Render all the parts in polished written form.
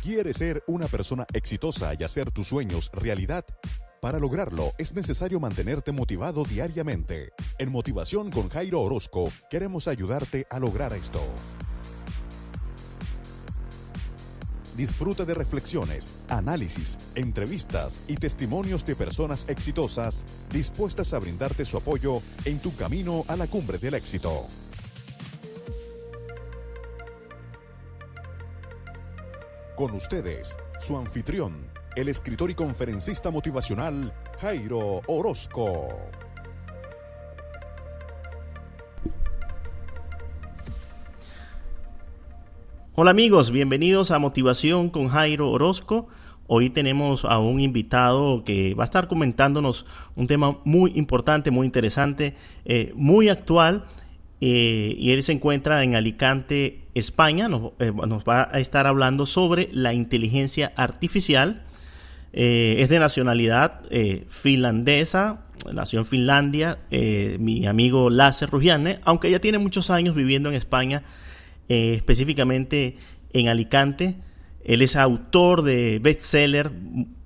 ¿Quieres ser una persona exitosa y hacer tus sueños realidad? Para lograrlo es necesario mantenerte motivado diariamente. En Motivación con Jairo Orozco queremos ayudarte a lograr esto. Disfruta de reflexiones, análisis, entrevistas y testimonios de personas exitosas dispuestas a brindarte su apoyo en tu camino a la cumbre del éxito. Con ustedes, su anfitrión, el escritor y conferencista motivacional Jairo Orozco. Hola amigos, bienvenidos a Motivación con Jairo Orozco. Hoy tenemos a un invitado que va a estar comentándonos un tema muy importante, muy interesante, muy actual. Y él se encuentra en Alicante, España. Nos va a estar hablando sobre la inteligencia artificial. Es de nacionalidad finlandesa, nació en Finlandia, mi amigo Lasse Ruhiane, aunque ya tiene muchos años viviendo en España, específicamente en Alicante. Él es autor de bestsellers,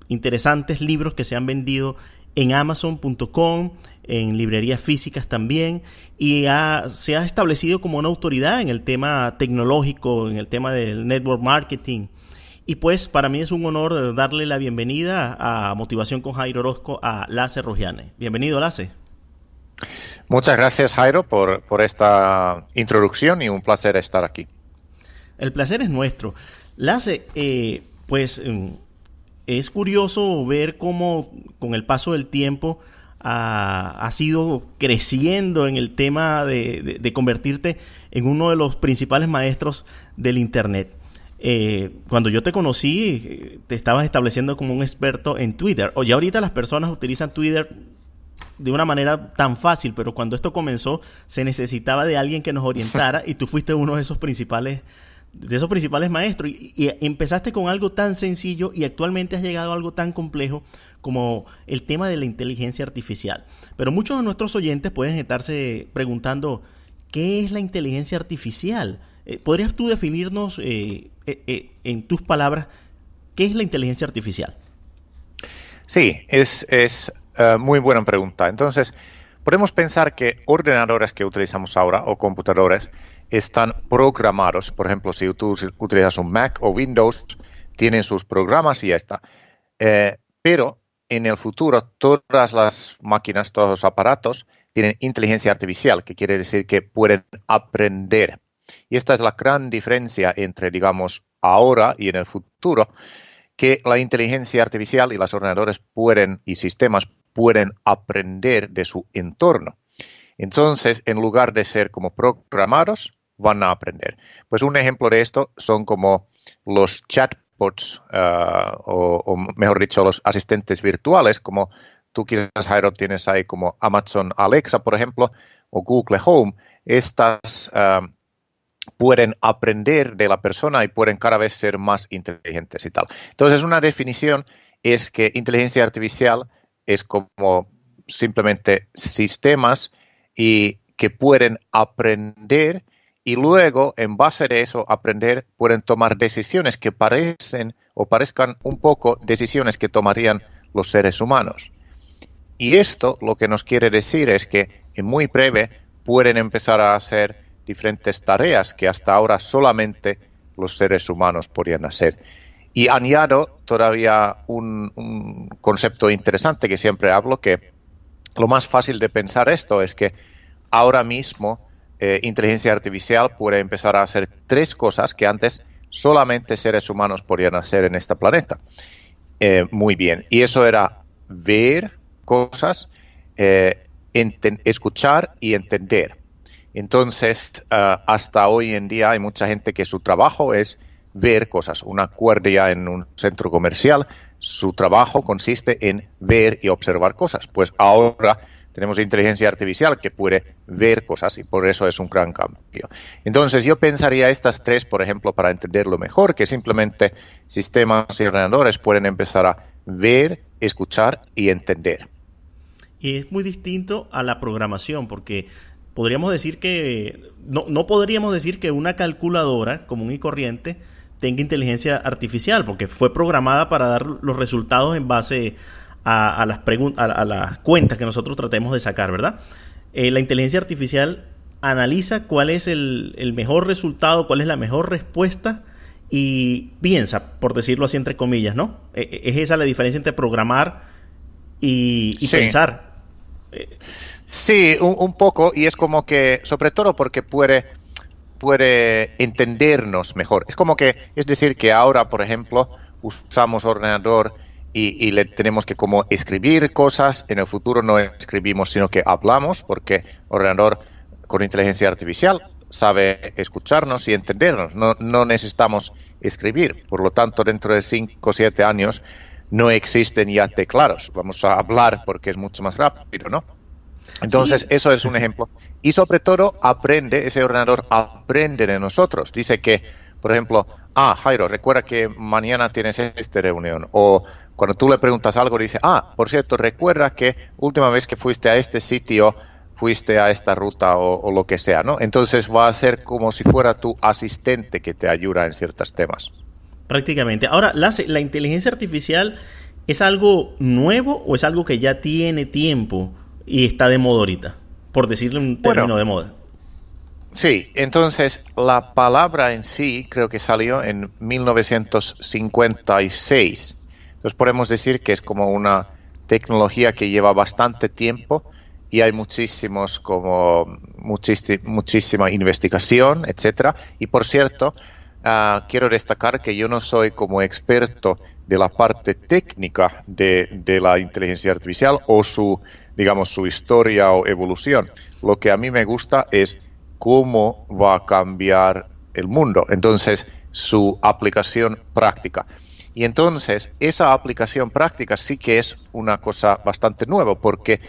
interesantes libros que se han vendido en Amazon.com, en librerías físicas también, y se ha establecido como una autoridad en el tema tecnológico, en el tema del network marketing. Y pues para mí es un honor darle la bienvenida a Motivación con Jairo Orozco a Lasse Ruhiane. Bienvenido, Lasse. Muchas gracias, Jairo, por esta introducción y un placer estar aquí. El placer es nuestro. Lasse, es curioso ver cómo con el paso del tiempo has ido creciendo en el tema de convertirte en uno de los principales maestros del Internet. Cuando yo te conocí, te estabas estableciendo como un experto en Twitter. Ya ahorita las personas utilizan Twitter de una manera tan fácil, pero cuando esto comenzó se necesitaba de alguien que nos orientara y tú fuiste uno de esos principales maestros y empezaste con algo tan sencillo y actualmente has llegado a algo tan complejo como el tema de la inteligencia artificial. Pero muchos de nuestros oyentes pueden estarse preguntando, ¿qué es la inteligencia artificial? ¿Podrías tú definirnos en tus palabras qué es la inteligencia artificial? Sí, es muy buena pregunta. Entonces, podemos pensar que ordenadores que utilizamos ahora o computadores están programados. Por ejemplo, si tú utilizas un Mac o Windows, tienen sus programas y ya está. Pero en el futuro, todas las máquinas, todos los aparatos tienen inteligencia artificial, que quiere decir que pueden aprender. Y esta es la gran diferencia entre, digamos, ahora y en el futuro, que la inteligencia artificial y los ordenadores y sistemas pueden aprender de su entorno. Entonces, en lugar de ser como programados, van a aprender. Pues un ejemplo de esto son como los chatbots, o mejor dicho, los asistentes virtuales, como tú quizás, Jairo, tienes ahí como Amazon Alexa, por ejemplo, o Google Home. Estas pueden aprender de la persona y pueden cada vez ser más inteligentes y tal. Entonces, una definición es que inteligencia artificial es como simplemente sistemas y que pueden aprender y luego, en base de eso, pueden tomar decisiones que parezcan un poco decisiones que tomarían los seres humanos. Y esto lo que nos quiere decir es que en muy breve pueden empezar a hacer diferentes tareas que hasta ahora solamente los seres humanos podrían hacer. Y añado todavía un concepto interesante que siempre hablo, que lo más fácil de pensar esto es que ahora mismo inteligencia artificial puede empezar a hacer 3 cosas que antes solamente seres humanos podían hacer en este planeta. Muy bien. Y eso era ver cosas, escuchar y entender. Entonces, hasta hoy en día hay mucha gente que su trabajo es ver cosas. Una guardia en un centro comercial, su trabajo consiste en ver y observar cosas. Pues ahora tenemos inteligencia artificial que puede ver cosas y por eso es un gran cambio. Entonces, yo pensaría estas 3, por ejemplo, para entenderlo mejor, que simplemente sistemas y ordenadores pueden empezar a ver, escuchar y entender. Y es muy distinto a la programación, porque podríamos decir que no podríamos decir que una calculadora común y corriente tenga inteligencia artificial, porque fue programada para dar los resultados en base a las a las cuentas que nosotros tratemos de sacar, ¿verdad? La inteligencia artificial analiza cuál es el mejor resultado, cuál es la mejor respuesta y piensa, por decirlo así entre comillas, ¿no? Es esa la diferencia entre programar y Sí. pensar. Sí, un poco, y es como que, sobre todo porque puede entendernos mejor. Es decir, que ahora, por ejemplo, usamos ordenador y le tenemos que como escribir cosas. En el futuro no escribimos, sino que hablamos, porque ordenador con inteligencia artificial sabe escucharnos y entendernos. No necesitamos escribir. Por lo tanto, dentro de 5 o 7 años no existen ya teclados. Vamos a hablar porque es mucho más rápido, ¿no? Entonces, Sí. eso es un ejemplo. Y sobre todo, ese ordenador aprende de nosotros. Dice que, por ejemplo, Jairo, recuerda que mañana tienes esta reunión. O cuando tú le preguntas algo, dice, por cierto, recuerda que última vez que fuiste a este sitio, fuiste a esta ruta o lo que sea, ¿no? Entonces va a ser como si fuera tu asistente que te ayuda en ciertos temas. Prácticamente. Ahora, ¿la inteligencia artificial es algo nuevo o es algo que ya tiene tiempo y está de moda ahorita? Por decirle un término de moda. Sí, entonces la palabra en sí creo que salió en 1956. Entonces podemos decir que es como una tecnología que lleva bastante tiempo y hay muchísima investigación, etcétera. Y por cierto, quiero destacar que yo no soy como experto de la parte técnica de la inteligencia artificial o su historia o evolución. Lo que a mí me gusta es cómo va a cambiar el mundo. Entonces, su aplicación práctica. Y entonces, esa aplicación práctica sí que es una cosa bastante nueva, porque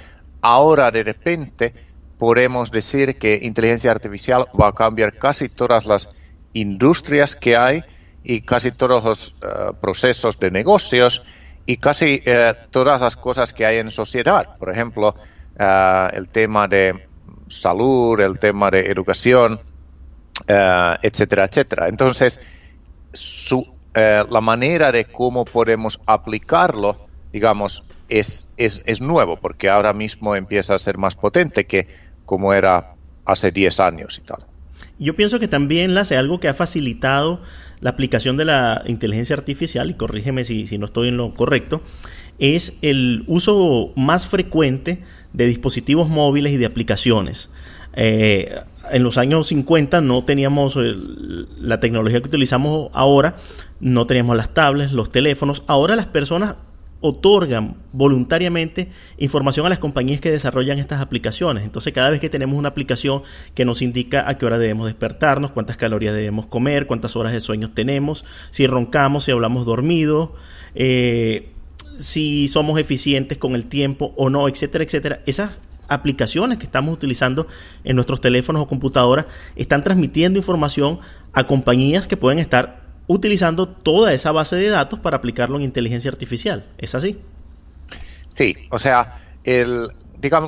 ahora de repente podemos decir que inteligencia artificial va a cambiar casi todas las industrias que hay y casi todos los procesos de negocios y casi todas las cosas que hay en sociedad. Por ejemplo, el tema de salud, el tema de educación, etcétera, etcétera. Entonces, la manera de cómo podemos aplicarlo, digamos, es nuevo, porque ahora mismo empieza a ser más potente que como era hace 10 años y tal. Yo pienso que también, Lasse, algo que ha facilitado la aplicación de la inteligencia artificial, y corrígeme si no estoy en lo correcto, es el uso más frecuente de dispositivos móviles y de aplicaciones. En los años 50 no teníamos la tecnología que utilizamos ahora, no teníamos las tablets, los teléfonos. Ahora las personas otorgan voluntariamente información a las compañías que desarrollan estas aplicaciones. Entonces, cada vez que tenemos una aplicación que nos indica a qué hora debemos despertarnos, cuántas calorías debemos comer, cuántas horas de sueño tenemos, si roncamos, si hablamos dormido, si somos eficientes con el tiempo o no, etcétera, etcétera. Esas aplicaciones que estamos utilizando en nuestros teléfonos o computadoras están transmitiendo información a compañías que pueden estar utilizando toda esa base de datos para aplicarlo en inteligencia artificial. ¿Es así? Sí, o sea,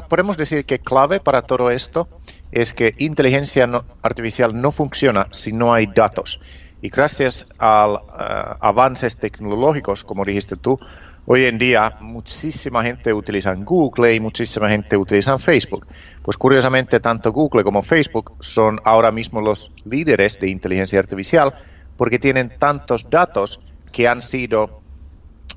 podemos decir que clave para todo esto es que inteligencia artificial no funciona si no hay datos. Y gracias a avances tecnológicos, como dijiste tú, hoy en día muchísima gente utiliza Google y muchísima gente utiliza Facebook. Pues curiosamente, tanto Google como Facebook son ahora mismo los líderes de inteligencia artificial porque tienen tantos datos que han sido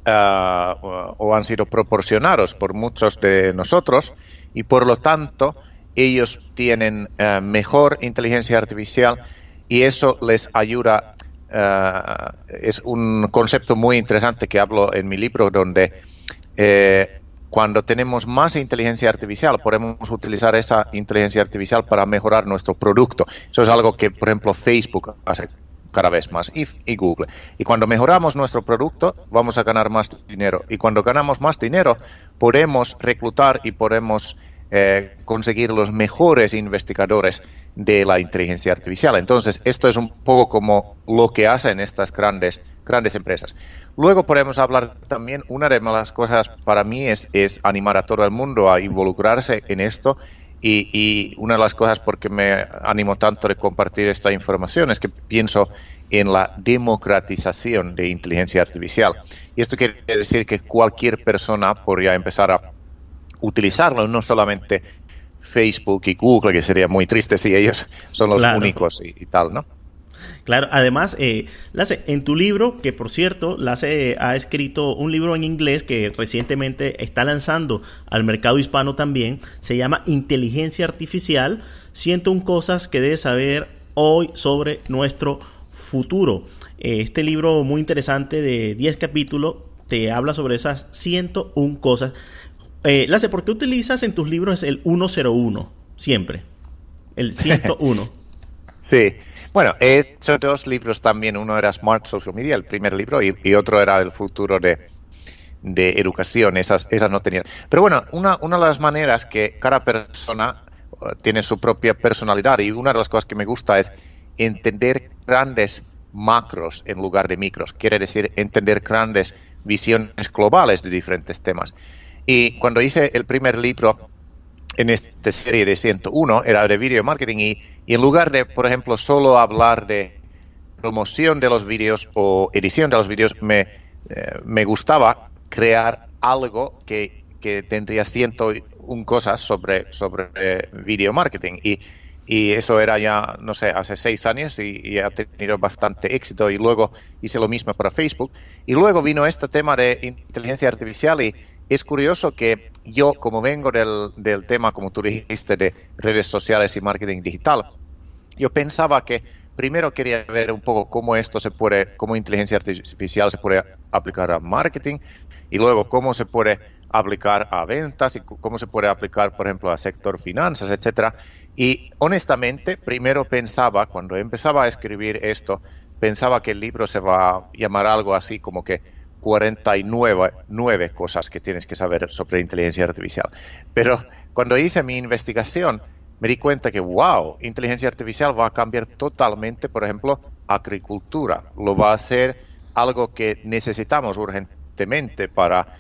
han sido proporcionados por muchos de nosotros y por lo tanto ellos tienen mejor inteligencia artificial y eso les ayuda. Es un concepto muy interesante que hablo en mi libro donde cuando tenemos más inteligencia artificial podemos utilizar esa inteligencia artificial para mejorar nuestro producto. Eso es algo que, por ejemplo, Facebook hace cada vez más y Google. Y cuando mejoramos nuestro producto vamos a ganar más dinero. Y cuando ganamos más dinero podemos reclutar y podemos conseguir los mejores investigadores de la inteligencia artificial. Entonces, esto es un poco como lo que hacen estas grandes empresas. Luego podemos hablar también, una de las cosas para mí es animar a todo el mundo a involucrarse en esto y una de las cosas por que me animo tanto de compartir esta información es que pienso en la democratización de inteligencia artificial. Y esto quiere decir que cualquier persona podría empezar a utilizarlo, no solamente Facebook y Google, que sería muy triste si ellos son los únicos y tal, ¿no? Claro, además, Lasse, en tu libro, que por cierto, Lasse ha escrito un libro en inglés que recientemente está lanzando al mercado hispano también, se llama Inteligencia Artificial, 101 cosas que debes saber hoy sobre nuestro futuro. Este libro muy interesante de 10 capítulos te habla sobre esas 101 cosas. Lasse, ¿por qué utilizas en tus libros el 101 siempre? El 101. Sí. Bueno, he hecho 2 libros también. Uno era Smart Social Media, el primer libro, y otro era el futuro de educación. Esas no tenían. Pero bueno, una de las maneras que cada persona tiene su propia personalidad, y una de las cosas que me gusta es entender grandes macros en lugar de micros. Quiere decir entender grandes visiones globales de diferentes temas. Y cuando hice el primer libro en esta serie de 101, era de video marketing, y en lugar de, por ejemplo, solo hablar de promoción de los vídeos o edición de los vídeos, me gustaba crear algo que tendría 101 cosas sobre video marketing. Y eso era ya, no sé, hace 6 años y ha tenido bastante éxito. Y luego hice lo mismo para Facebook. Y luego vino este tema de inteligencia artificial, y es curioso que yo, como vengo del tema, como tú dijiste, de redes sociales y marketing digital, yo pensaba que primero quería ver un poco cómo inteligencia artificial se puede aplicar a marketing, y luego cómo se puede aplicar a ventas y cómo se puede aplicar, por ejemplo, a sector finanzas, etcétera. Y honestamente, primero pensaba, cuando empezaba a escribir esto, pensaba que el libro se va a llamar algo así como que 49 cosas que tienes que saber sobre inteligencia artificial. Pero cuando hice mi investigación, me di cuenta que, wow, inteligencia artificial va a cambiar totalmente, por ejemplo, agricultura. Lo va a hacer algo que necesitamos urgentemente para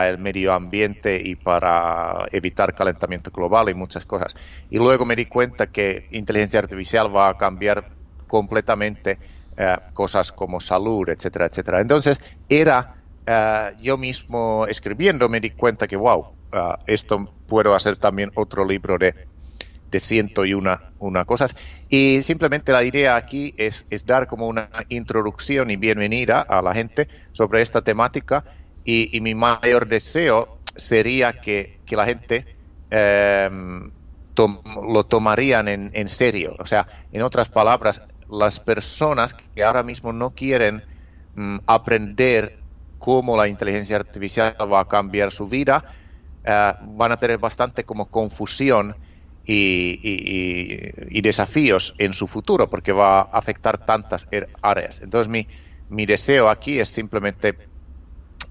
el medio ambiente y para evitar calentamiento global y muchas cosas. Y luego me di cuenta que inteligencia artificial va a cambiar completamente cosas como salud, etcétera, etcétera. Entonces, yo mismo escribiendo me di cuenta que, wow, esto puedo hacer también otro libro de 101 cosas. Y simplemente la idea aquí es dar como una introducción y bienvenida a la gente sobre esta temática. Y mi mayor deseo sería que la gente lo tomarían en serio. O sea, en otras palabras, las personas que ahora mismo no quieren aprender cómo la inteligencia artificial va a cambiar su vida, van a tener bastante como confusión y desafíos en su futuro, porque va a afectar tantas áreas. Entonces mi deseo aquí es simplemente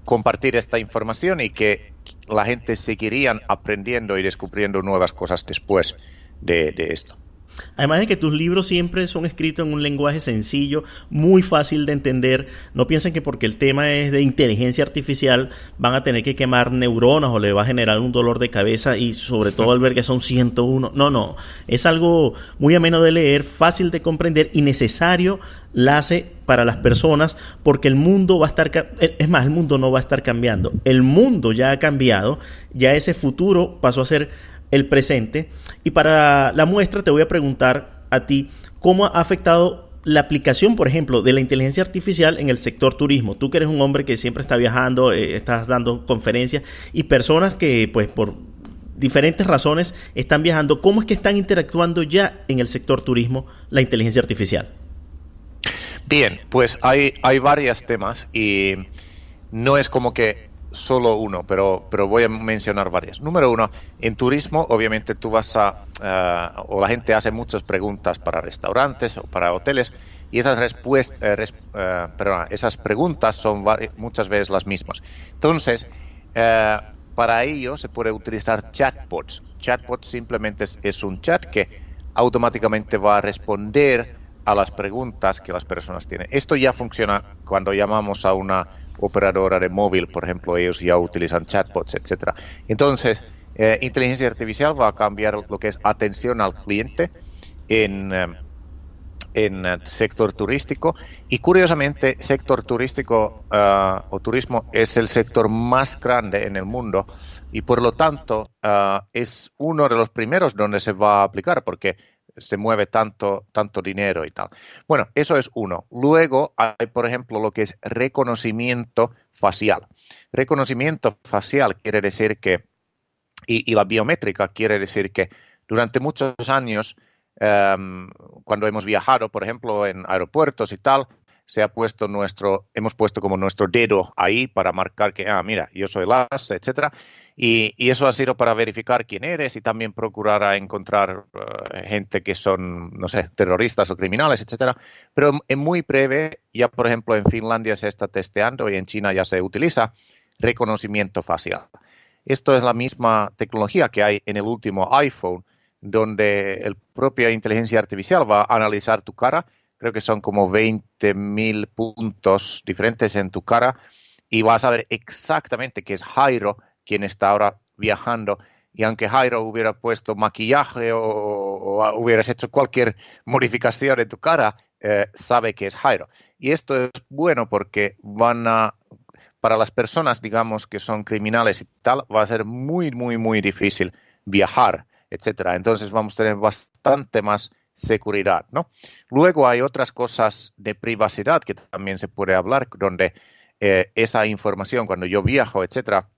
compartir esta información y que la gente seguirían aprendiendo y descubriendo nuevas cosas después de esto. Además de que tus libros siempre son escritos en un lenguaje sencillo, muy fácil de entender. No piensen que porque el tema es de inteligencia artificial van a tener que quemar neuronas o le va a generar un dolor de cabeza, y sobre todo al ver que son 101. No. Es algo muy ameno de leer, fácil de comprender y necesario para las personas, porque el mundo va a estar... Es más, el mundo no va a estar cambiando. El mundo ya ha cambiado, ya ese futuro pasó a ser el presente. Y para la muestra te voy a preguntar a ti cómo ha afectado la aplicación, por ejemplo, de la inteligencia artificial en el sector turismo. Tú que eres un hombre que siempre está viajando, estás dando conferencias, y personas que pues por diferentes razones están viajando. ¿Cómo es que están interactuando ya en el sector turismo la inteligencia artificial? Bien, pues hay varios temas y no es como que solo uno, pero voy a mencionar varias. Número 1, en turismo, obviamente tú vas o la gente hace muchas preguntas para restaurantes o para hoteles, y esas preguntas son muchas veces las mismas. Entonces, para ello se puede utilizar chatbots. Chatbot simplemente es un chat que automáticamente va a responder a las preguntas que las personas tienen. Esto ya funciona cuando llamamos a una operadora de móvil, por ejemplo, ellos ya utilizan chatbots, etcétera. Entonces, inteligencia artificial va a cambiar lo que es atención al cliente en en el sector turístico y curiosamente sector turístico o turismo es el sector más grande en el mundo y por lo tanto es uno de los primeros donde se va a aplicar porque se mueve tanto dinero y tal. Bueno, eso es uno. Luego hay, por ejemplo, lo que es reconocimiento facial. Reconocimiento facial quiere decir que, y la biométrica quiere decir que durante muchos años, cuando hemos viajado, por ejemplo, en aeropuertos y tal, hemos puesto como nuestro dedo ahí para marcar que, mira, yo soy Lars, etcétera. Y eso ha sido para verificar quién eres y también procurar a encontrar gente que son, no sé, terroristas o criminales, etcétera. Pero en muy breve, ya por ejemplo en Finlandia se está testeando y en China ya se utiliza reconocimiento facial. Esto es la misma tecnología que hay en el último iPhone, donde el propia inteligencia artificial va a analizar tu cara. Creo que son como 20.000 puntos diferentes en tu cara y vas a ver exactamente que es Jairo quien está ahora viajando. Y aunque Jairo hubiera puesto maquillaje o hubieras hecho cualquier modificación en tu cara, sabe que es Jairo. Y esto es bueno porque para las personas, digamos, que son criminales y tal, va a ser muy, muy, muy difícil viajar, etcétera. Entonces vamos a tener bastante más seguridad, ¿no? Luego hay otras cosas de privacidad que también se puede hablar, donde esa información, cuando yo viajo, etcétera,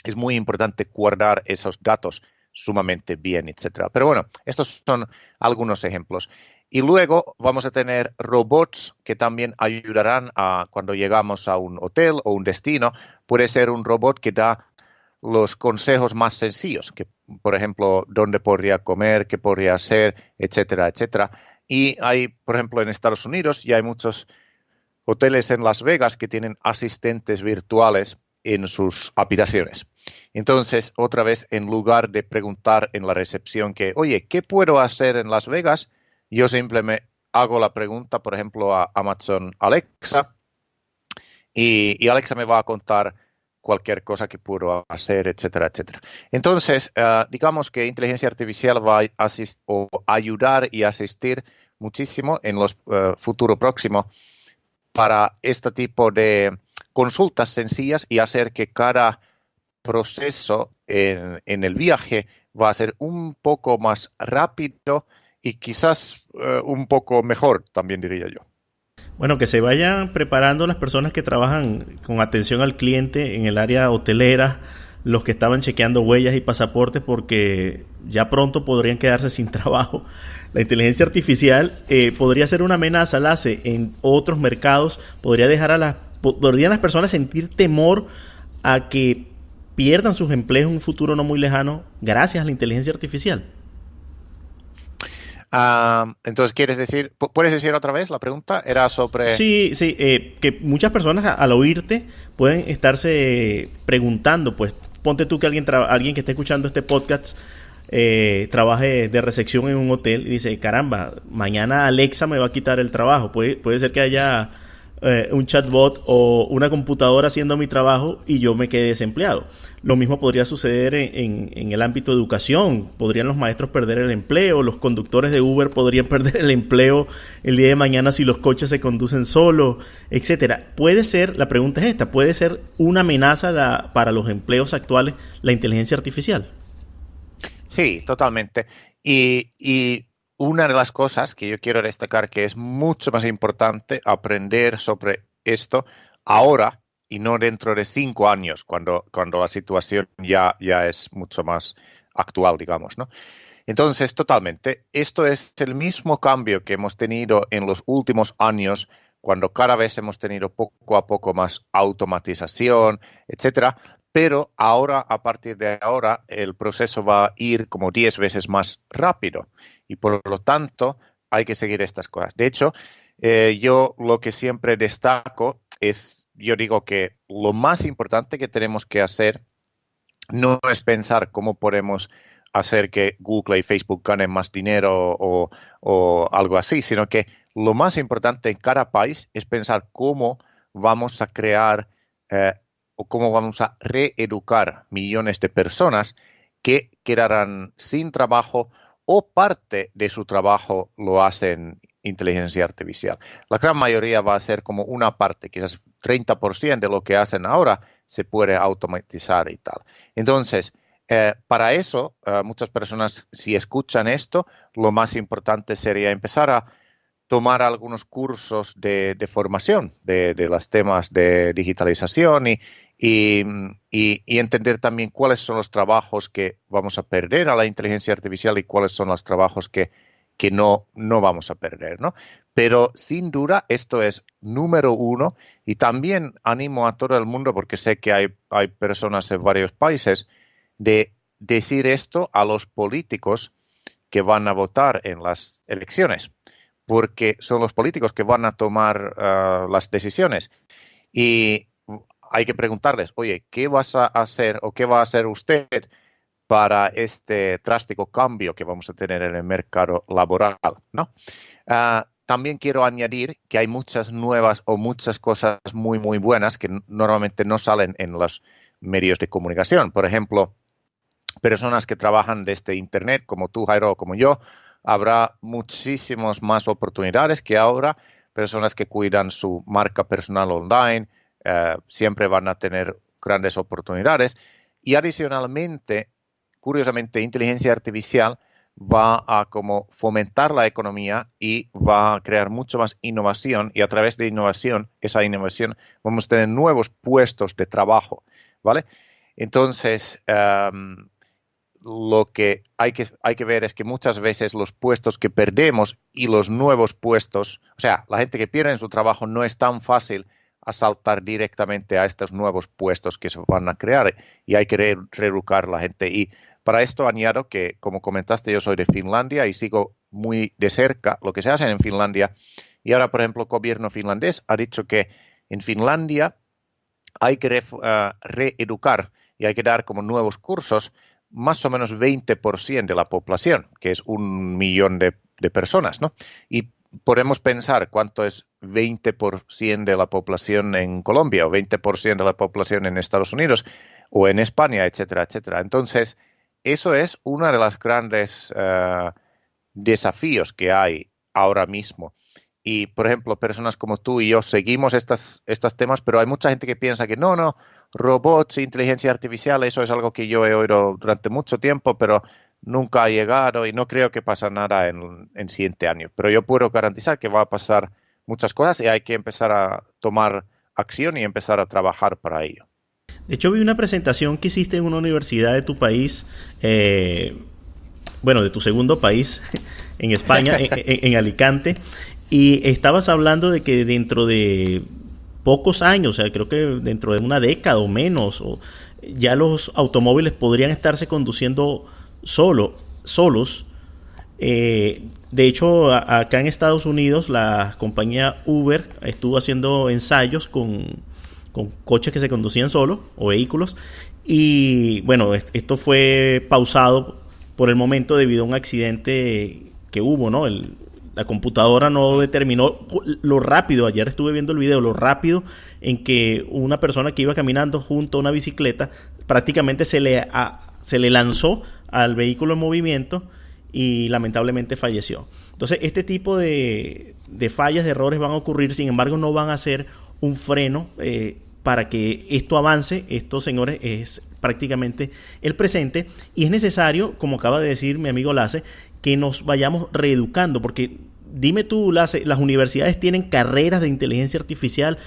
es muy importante guardar esos datos sumamente bien, etcétera. Pero bueno, estos son algunos ejemplos. Y luego vamos a tener robots que también ayudarán cuando llegamos a un hotel o un destino. Puede ser un robot que da los consejos más sencillos, que por ejemplo, dónde podría comer, qué podría hacer, etcétera, etcétera. Y hay, por ejemplo, en Estados Unidos ya hay muchos hoteles en Las Vegas que tienen asistentes virtuales en sus habitaciones. Entonces, otra vez, en lugar de preguntar en la recepción que, oye, ¿qué puedo hacer en Las Vegas? Yo simplemente hago la pregunta, por ejemplo, a Amazon Alexa y Alexa me va a contar cualquier cosa que puedo hacer, etcétera, etcétera. Entonces, digamos que inteligencia artificial va a ayudar y asistir muchísimo en los futuro próximo para este tipo de consultas sencillas y hacer que cada proceso en el viaje va a ser un poco más rápido y quizás un poco mejor, también diría yo. Bueno, que se vayan preparando las personas que trabajan con atención al cliente en el área hotelera, los que estaban chequeando huellas y pasaportes, porque ya pronto podrían quedarse sin trabajo. La inteligencia artificial podría ser una amenaza, Lace, en otros mercados, podrían las personas sentir temor a que pierdan sus empleos en un futuro no muy lejano gracias a la inteligencia artificial. Entonces, ¿puedes decir otra vez la pregunta? Era sobre... Sí, que muchas personas al oírte pueden estarse preguntando, pues ponte tú que alguien que esté escuchando este podcast trabaje de recepción en un hotel y dice, caramba, mañana Alexa me va a quitar el trabajo. Puede ser que haya un chatbot o una computadora haciendo mi trabajo y yo me quede desempleado. Lo mismo podría suceder en el ámbito de educación. Podrían los maestros perder el empleo, los conductores de Uber podrían perder el empleo el día de mañana si los coches se conducen solos, etcétera. La pregunta es esta, ¿puede ser una amenaza para los empleos actuales la inteligencia artificial? Sí, totalmente. Y una de las cosas que yo quiero destacar que es mucho más importante aprender sobre esto ahora y no dentro de 5 años, cuando la situación ya es mucho más actual, digamos, ¿no? Entonces, totalmente, esto es el mismo cambio que hemos tenido en los últimos años, cuando cada vez hemos tenido poco a poco más automatización, etcétera. Pero ahora, a partir de ahora, el proceso va a ir como 10 veces más rápido y por lo tanto hay que seguir estas cosas. De hecho, yo lo que siempre destaco yo digo que lo más importante que tenemos que hacer no es pensar cómo podemos hacer que Google y Facebook ganen más dinero o algo así, sino que lo más importante en cada país es pensar cómo vamos a crear o cómo vamos a reeducar millones de personas que quedarán sin trabajo o parte de su trabajo lo hacen inteligencia artificial. La gran mayoría va a ser como una parte, quizás 30% de lo que hacen ahora se puede automatizar y tal. Entonces, para eso, muchas personas, si escuchan esto, lo más importante sería empezar a tomar algunos cursos de formación de los temas de digitalización y entender también cuáles son los trabajos que vamos a perder a la inteligencia artificial y cuáles son los trabajos que no vamos a perder, ¿no? Pero sin duda esto es número uno y también animo a todo el mundo, porque sé que hay personas en varios países, de decir esto a los políticos que van a votar en las elecciones, porque son los políticos que van a tomar las decisiones. Y hay que preguntarles, oye, ¿qué vas a hacer o qué va a hacer usted para este drástico cambio que vamos a tener en el mercado laboral, ¿no? También quiero añadir que hay muchas nuevas o muchas cosas muy, muy buenas que normalmente no salen en los medios de comunicación. Por ejemplo, personas que trabajan desde Internet, como tú, Jairo, o como yo, habrá muchísimas más oportunidades que ahora. Personas que cuidan su marca personal online siempre van a tener grandes oportunidades. Y adicionalmente, curiosamente, inteligencia artificial va a como fomentar la economía y va a crear mucho más innovación, y a través de esa innovación, vamos a tener nuevos puestos de trabajo, ¿vale? Entonces, lo que hay que ver es que muchas veces los puestos que perdemos y los nuevos puestos, o sea, la gente que pierde en su trabajo, no es tan fácil a saltar directamente a estos nuevos puestos que se van a crear, y hay que reeducar a la gente. Y para esto añado que, como comentaste, yo soy de Finlandia y sigo muy de cerca lo que se hace en Finlandia. Y ahora, por ejemplo, el gobierno finlandés ha dicho que en Finlandia hay que reeducar y hay que dar como nuevos cursos más o menos 20% de la población, que es 1 millón de personas, ¿no? Y podemos pensar cuánto es 20% de la población en Colombia o 20% de la población en Estados Unidos o en España, etcétera, etcétera. Entonces, eso es uno de los grandes desafíos que hay ahora mismo. Y, por ejemplo, personas como tú y yo seguimos estos temas, pero hay mucha gente que piensa que no, robots, inteligencia artificial, eso es algo que yo he oído durante mucho tiempo, pero nunca ha llegado y no creo que pase nada en siguiente año. Pero yo puedo garantizar que va a pasar muchas cosas y hay que empezar a tomar acción y empezar a trabajar para ello. De hecho, vi una presentación que hiciste en una universidad de tu país, de tu segundo país, en España, en Alicante, y estabas hablando de que dentro de pocos años, o sea, creo que dentro de una década o menos, ya los automóviles podrían estarse conduciendo solos. De hecho, acá en Estados Unidos, la compañía Uber estuvo haciendo ensayos con coches que se conducían solos o vehículos, y bueno, esto fue pausado por el momento debido a un accidente que hubo, ¿no? La computadora no determinó lo rápido, ayer estuve viendo el video, lo rápido en que una persona que iba caminando junto a una bicicleta prácticamente se le lanzó al vehículo en movimiento y lamentablemente falleció. Entonces, este tipo de fallas, de errores van a ocurrir, sin embargo, no van a ser un freno para que esto avance. Esto, señores, es prácticamente el presente, y es necesario, como acaba de decir mi amigo Lasse, que nos vayamos reeducando, porque dime tú, Lasse, las universidades tienen carreras de inteligencia artificial.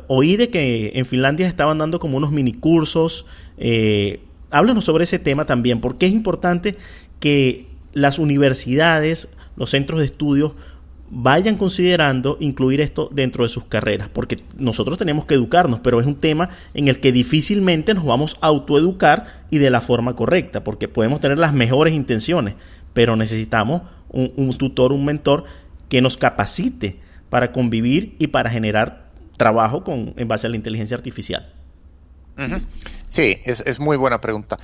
Oí de que en Finlandia estaban dando como unos minicursos. Háblanos sobre ese tema también, porque es importante que las universidades, los centros de estudios, vayan considerando incluir esto dentro de sus carreras, porque nosotros tenemos que educarnos, pero es un tema en el que difícilmente nos vamos a autoeducar y de la forma correcta, porque podemos tener las mejores intenciones, pero necesitamos un tutor, un mentor que nos capacite para convivir y para generar trabajo en base a la inteligencia artificial. Uh-huh. Sí, es muy buena pregunta.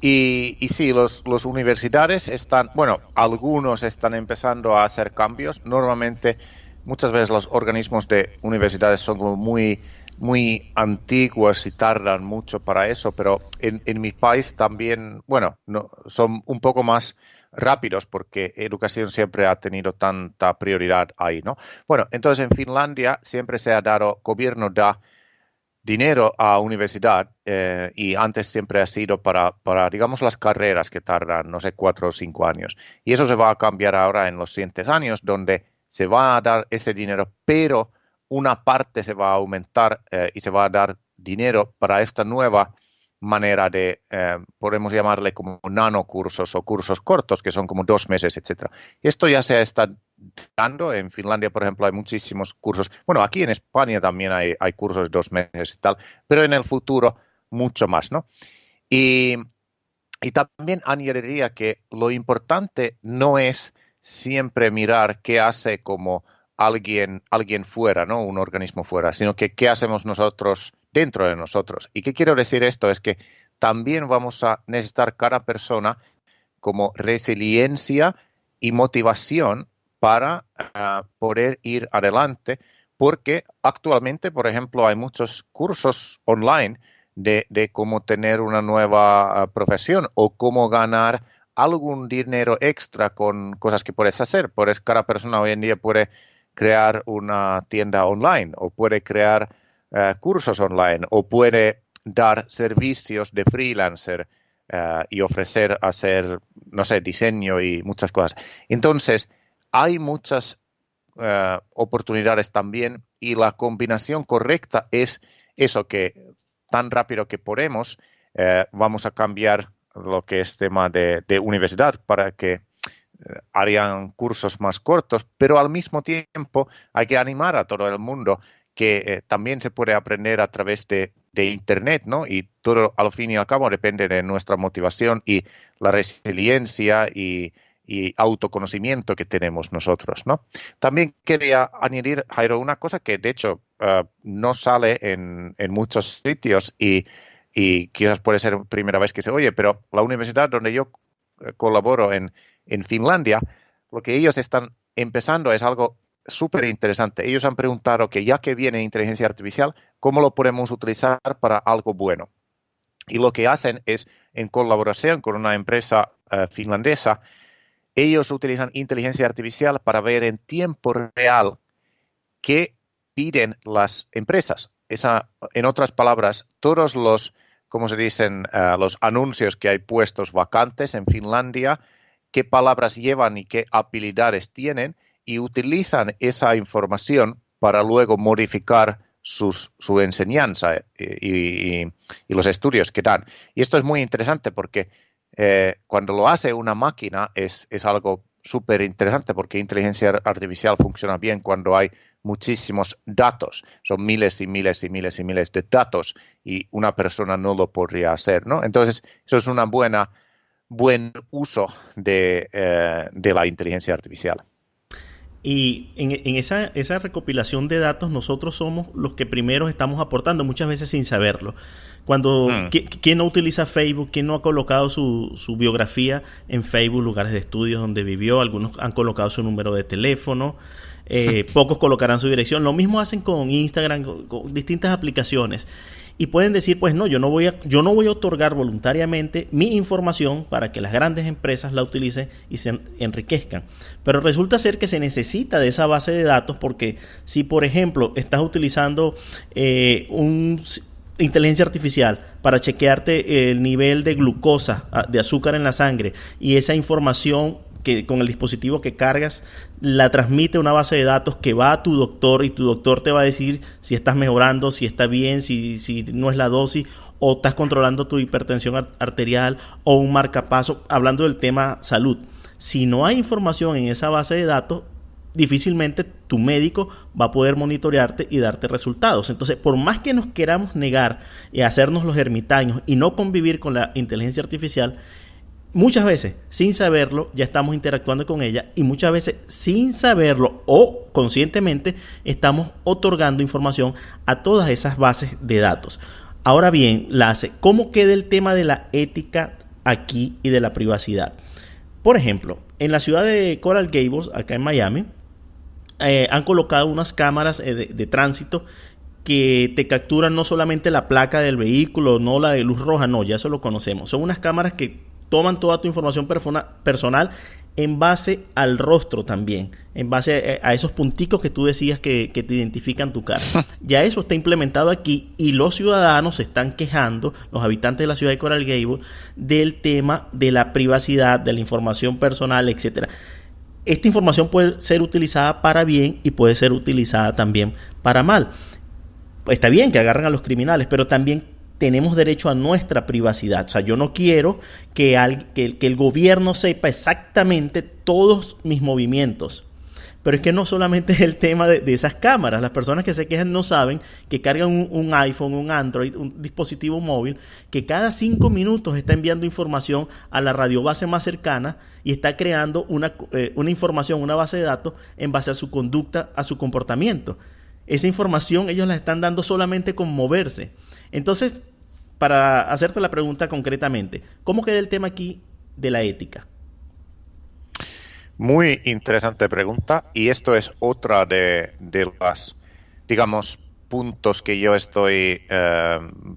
Y sí, los universidades están, bueno, algunos están empezando a hacer cambios. Normalmente, muchas veces los organismos de universidades son como muy, muy antiguos y tardan mucho para eso, pero en mi país también, bueno, no, son un poco más rápidos porque educación siempre ha tenido tanta prioridad ahí, ¿no? Bueno, entonces en Finlandia siempre se ha dado, gobierno da dinero a universidad y antes siempre ha sido para, digamos, las carreras que tardan, no sé, 4 o 5 años. Y eso se va a cambiar ahora en los siguientes años, donde se va a dar ese dinero, pero una parte se va a aumentar y se va a dar dinero para esta nueva manera de, podemos llamarle como nanocursos o cursos cortos, que son como 2 meses, etcétera. Esto ya se está dando. En Finlandia, por ejemplo, hay muchísimos cursos. Bueno, aquí en España también hay cursos de 2 meses y tal, pero en el futuro mucho más, ¿no? Y también añadiría que lo importante no es siempre mirar qué hace como alguien fuera, ¿no? Un organismo fuera, sino que qué hacemos nosotros dentro de nosotros. ¿Y qué quiero decir esto? Es que también vamos a necesitar cada persona como resiliencia y motivación para poder ir adelante, porque actualmente, por ejemplo, hay muchos cursos online de cómo tener una nueva profesión o cómo ganar algún dinero extra con cosas que puedes hacer. Cada persona hoy en día puede crear una tienda online o puede crear cursos online o puede dar servicios de freelancer y hacer, no sé, diseño y muchas cosas. Entonces, hay muchas oportunidades también y la combinación correcta es eso, que tan rápido que podemos vamos a cambiar lo que es tema de universidad para que harían cursos más cortos, pero al mismo tiempo hay que animar a todo el mundo que también se puede aprender a través de Internet, ¿no? Y todo al fin y al cabo depende de nuestra motivación y la resiliencia y autoconocimiento que tenemos nosotros, ¿no? También quería añadir, Jairo, una cosa que de hecho no sale en muchos sitios y quizás puede ser la primera vez que se oye, pero la universidad donde yo colaboro en Finlandia, lo que ellos están empezando es algo súper interesante. Ellos han preguntado que ya que viene inteligencia artificial, ¿cómo lo podemos utilizar para algo bueno? Y lo que hacen es, en colaboración con una empresa finlandesa, ellos utilizan inteligencia artificial para ver en tiempo real qué piden las empresas. En otras palabras, todos los, como se dicen, los anuncios que hay puestos vacantes en Finlandia, qué palabras llevan y qué habilidades tienen, y utilizan esa información para luego modificar su enseñanza y los estudios que dan. Y esto es muy interesante porque cuando lo hace una máquina es algo súper interesante porque inteligencia artificial funciona bien cuando hay muchísimos datos. Son miles y miles y miles y miles de datos y una persona no lo podría hacer, ¿no? Entonces, eso es un buen uso de la inteligencia artificial. Y en esa recopilación de datos nosotros somos los que primero estamos aportando, muchas veces sin saberlo. ¿Quién no utiliza Facebook? ¿Quién no ha colocado su biografía en Facebook, lugares de estudios donde vivió? Algunos han colocado su número de teléfono, pocos colocarán su dirección. Lo mismo hacen con Instagram, con distintas aplicaciones. Y pueden decir, pues no, yo no voy a otorgar voluntariamente mi información para que las grandes empresas la utilicen y se enriquezcan. Pero resulta ser que se necesita de esa base de datos porque si, por ejemplo, estás utilizando inteligencia artificial para chequearte el nivel de glucosa, de azúcar en la sangre, y esa información que con el dispositivo que cargas la transmite a una base de datos que va a tu doctor y tu doctor te va a decir si estás mejorando, si está bien, si no es la dosis o estás controlando tu hipertensión arterial o un marcapaso, hablando del tema salud. Si no hay información en esa base de datos, difícilmente tu médico va a poder monitorearte y darte resultados. Entonces, por más que nos queramos negar y hacernos los ermitaños y no convivir con la inteligencia artificial, muchas veces, sin saberlo, ya estamos interactuando con ella y muchas veces, sin saberlo o conscientemente, estamos otorgando información a todas esas bases de datos. Ahora bien, ¿cómo queda el tema de la ética aquí y de la privacidad? Por ejemplo, en la ciudad de Coral Gables, acá en Miami, han colocado unas cámaras de tránsito que te capturan no solamente la placa del vehículo, no la de luz roja, no, ya eso lo conocemos. Son unas cámaras que toman toda tu información personal en base al rostro también, en base a esos punticos que tú decías que te identifican tu cara. Ya eso está implementado aquí y los ciudadanos se están quejando, los habitantes de la ciudad de Coral Gables, del tema de la privacidad, de la información personal, etcétera. Esta información puede ser utilizada para bien y puede ser utilizada también para mal. Está bien que agarren a los criminales, pero también tenemos derecho a nuestra privacidad. O sea, yo no quiero que el gobierno sepa exactamente todos mis movimientos. Pero es que no solamente es el tema de esas cámaras. Las personas que se quejan no saben que cargan un iPhone, un Android, un dispositivo móvil, que cada 5 minutos está enviando información a la radiobase más cercana y está creando una información, una base de datos en base a su conducta, a su comportamiento. Esa información ellos la están dando solamente con moverse. Entonces, para hacerte la pregunta concretamente, ¿cómo queda el tema aquí de la ética? Muy interesante pregunta, y esto es otra de las, digamos, puntos que yo estoy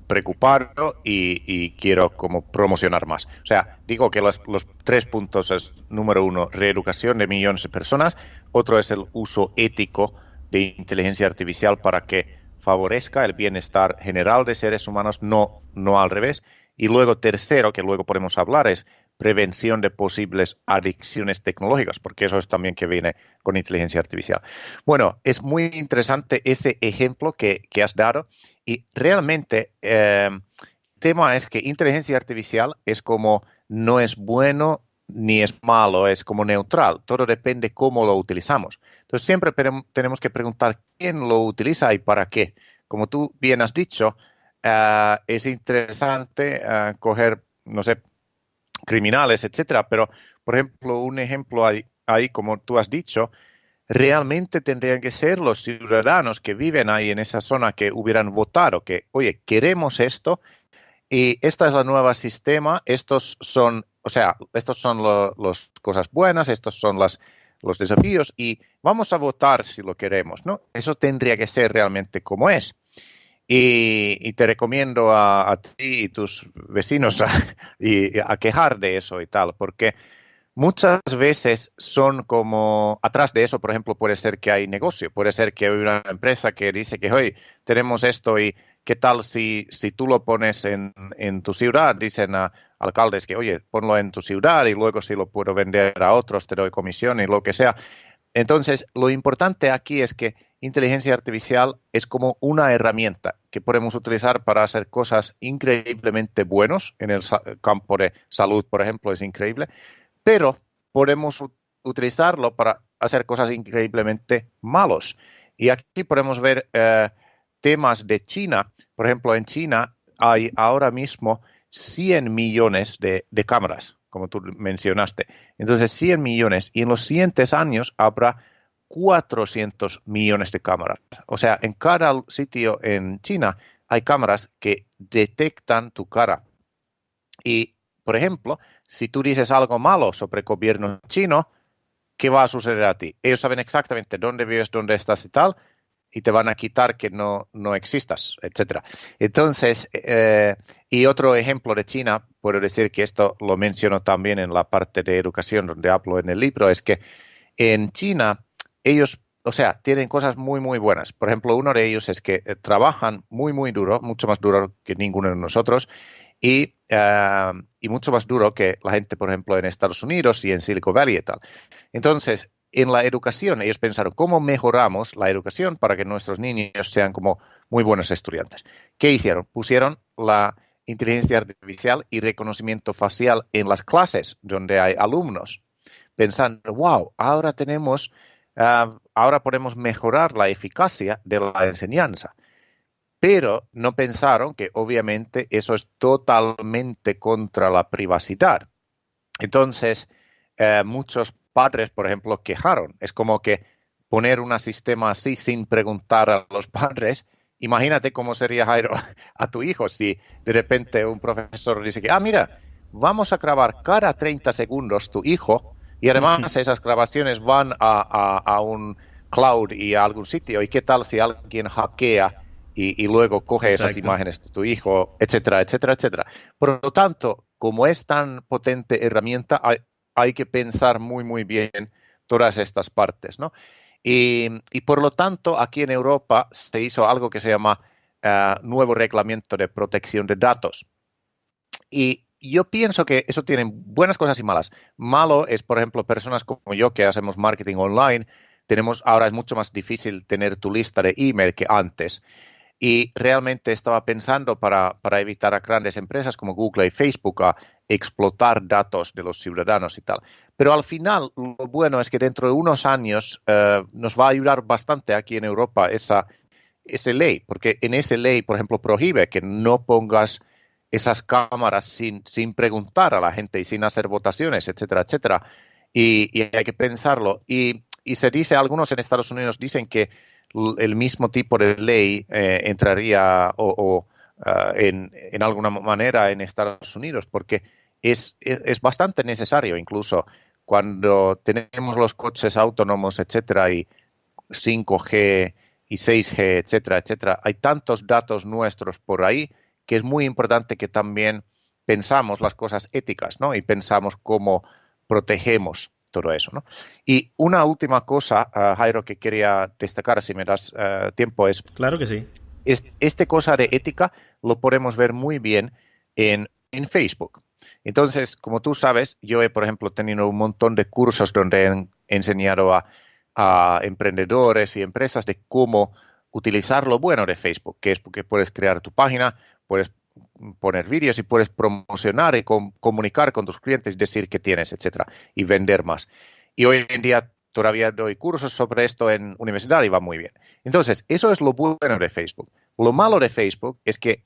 preocupado y quiero como promocionar más. O sea, digo que los 3 puntos es, número 1, reeducación de millones de personas, otro es el uso ético de inteligencia artificial para que favorezca el bienestar general de seres humanos, no al revés. Y luego tercero, que luego podemos hablar, es prevención de posibles adicciones tecnológicas, porque eso es también que viene con inteligencia artificial. Bueno, es muy interesante ese ejemplo que has dado y realmente el tema es que inteligencia artificial es como no es bueno ni es malo, es como neutral. Todo depende cómo lo utilizamos. Entonces siempre tenemos que preguntar quién lo utiliza y para qué. Como tú bien has dicho, es interesante coger, no sé, criminales, etcétera, pero, por ejemplo, un ejemplo ahí, como tú has dicho, realmente tendrían que ser los ciudadanos que viven ahí en esa zona que hubieran votado, que, oye, queremos esto y esta es la nueva sistema, estos son las cosas buenas, estos son los desafíos y vamos a votar si lo queremos, ¿no? Eso tendría que ser realmente como es. Y te recomiendo a ti y tus vecinos a quejar de eso y tal, porque muchas veces son como, atrás de eso, por ejemplo, puede ser que hay negocio, puede ser que hay una empresa que dice que, hoy tenemos esto y qué tal si tú lo pones en tu ciudad, dicen a alcaldes que, oye, ponlo en tu ciudad y luego si lo puedo vender a otros te doy comisión y lo que sea. Entonces, lo importante aquí es que inteligencia artificial es como una herramienta que podemos utilizar para hacer cosas increíblemente buenas. En el campo de salud, por ejemplo, es increíble, pero podemos utilizarlo para hacer cosas increíblemente malos. Y aquí podemos ver temas de China. Por ejemplo, en China hay ahora mismo 100 millones de cámaras, como tú mencionaste. Entonces, 100 millones y en los siguientes años habrá 400 millones de cámaras. O sea, en cada sitio en China hay cámaras que detectan tu cara. Y, por ejemplo, si tú dices algo malo sobre el gobierno chino, ¿qué va a suceder a ti? Ellos saben exactamente dónde vives, dónde estás y tal, y te van a quitar que no existas, etcétera. Entonces, y otro ejemplo de China, puedo decir que esto lo menciono también en la parte de educación donde hablo en el libro, es que en China ellos, o sea, tienen cosas muy, muy buenas. Por ejemplo, uno de ellos es que trabajan muy, muy duro, mucho más duro que ninguno de nosotros, y mucho más duro que la gente, por ejemplo, en Estados Unidos y en Silicon Valley y tal. Entonces, en la educación, ellos pensaron, ¿cómo mejoramos la educación para que nuestros niños sean como muy buenos estudiantes? ¿Qué hicieron? Pusieron la inteligencia artificial y reconocimiento facial en las clases donde hay alumnos, pensando, wow, ahora podemos mejorar la eficacia de la enseñanza. Pero no pensaron que obviamente eso es totalmente contra la privacidad. Entonces, muchos padres, por ejemplo, quejaron. Es como que poner un sistema así sin preguntar a los padres. Imagínate cómo sería, Jairo, a tu hijo si de repente un profesor dice que, mira, vamos a grabar cada 30 segundos tu hijo y además esas grabaciones van a un cloud y a algún sitio. ¿Y qué tal si alguien hackea y luego coge esas imágenes de tu hijo, etcétera, etcétera, etcétera? Por lo tanto, como es tan potente herramienta, hay que pensar muy, muy bien todas estas partes, ¿no? Y por lo tanto, aquí en Europa se hizo algo que se llama nuevo reglamento de protección de datos. Y yo pienso que eso tiene buenas cosas y malas. Malo es, por ejemplo, personas como yo que hacemos marketing online, ahora es mucho más difícil tener tu lista de email que antes. Y realmente estaba pensando para evitar a grandes empresas como Google y Facebook a explotar datos de los ciudadanos y tal. Pero al final, lo bueno es que dentro de unos años nos va a ayudar bastante aquí en Europa esa ley, porque en esa ley, por ejemplo, prohíbe que no pongas esas cámaras sin preguntar a la gente y sin hacer votaciones, etcétera, etcétera. Y hay que pensarlo. Y se dice, algunos en Estados Unidos dicen que el mismo tipo de ley entraría en alguna manera en Estados Unidos, porque es bastante necesario, incluso cuando tenemos los coches autónomos, etcétera, y 5G y 6G, etcétera, etcétera. Hay tantos datos nuestros por ahí que es muy importante que también pensamos las cosas éticas, ¿no? Y pensamos cómo protegemos todo eso, ¿no? Y una última cosa, Jairo, que quería destacar, si me das tiempo, es... Claro que sí. Esta cosa de ética lo podemos ver muy bien en Facebook. Entonces, como tú sabes, yo he, por ejemplo, tenido un montón de cursos donde he enseñado a emprendedores y empresas de cómo utilizar lo bueno de Facebook, que es porque puedes crear tu página, puedes poner vídeos y puedes promocionar y comunicar con tus clientes, decir qué tienes, etcétera, y vender más. Y hoy en día todavía doy cursos sobre esto en universidad y va muy bien. Entonces, eso es lo bueno de Facebook. Lo malo de Facebook es que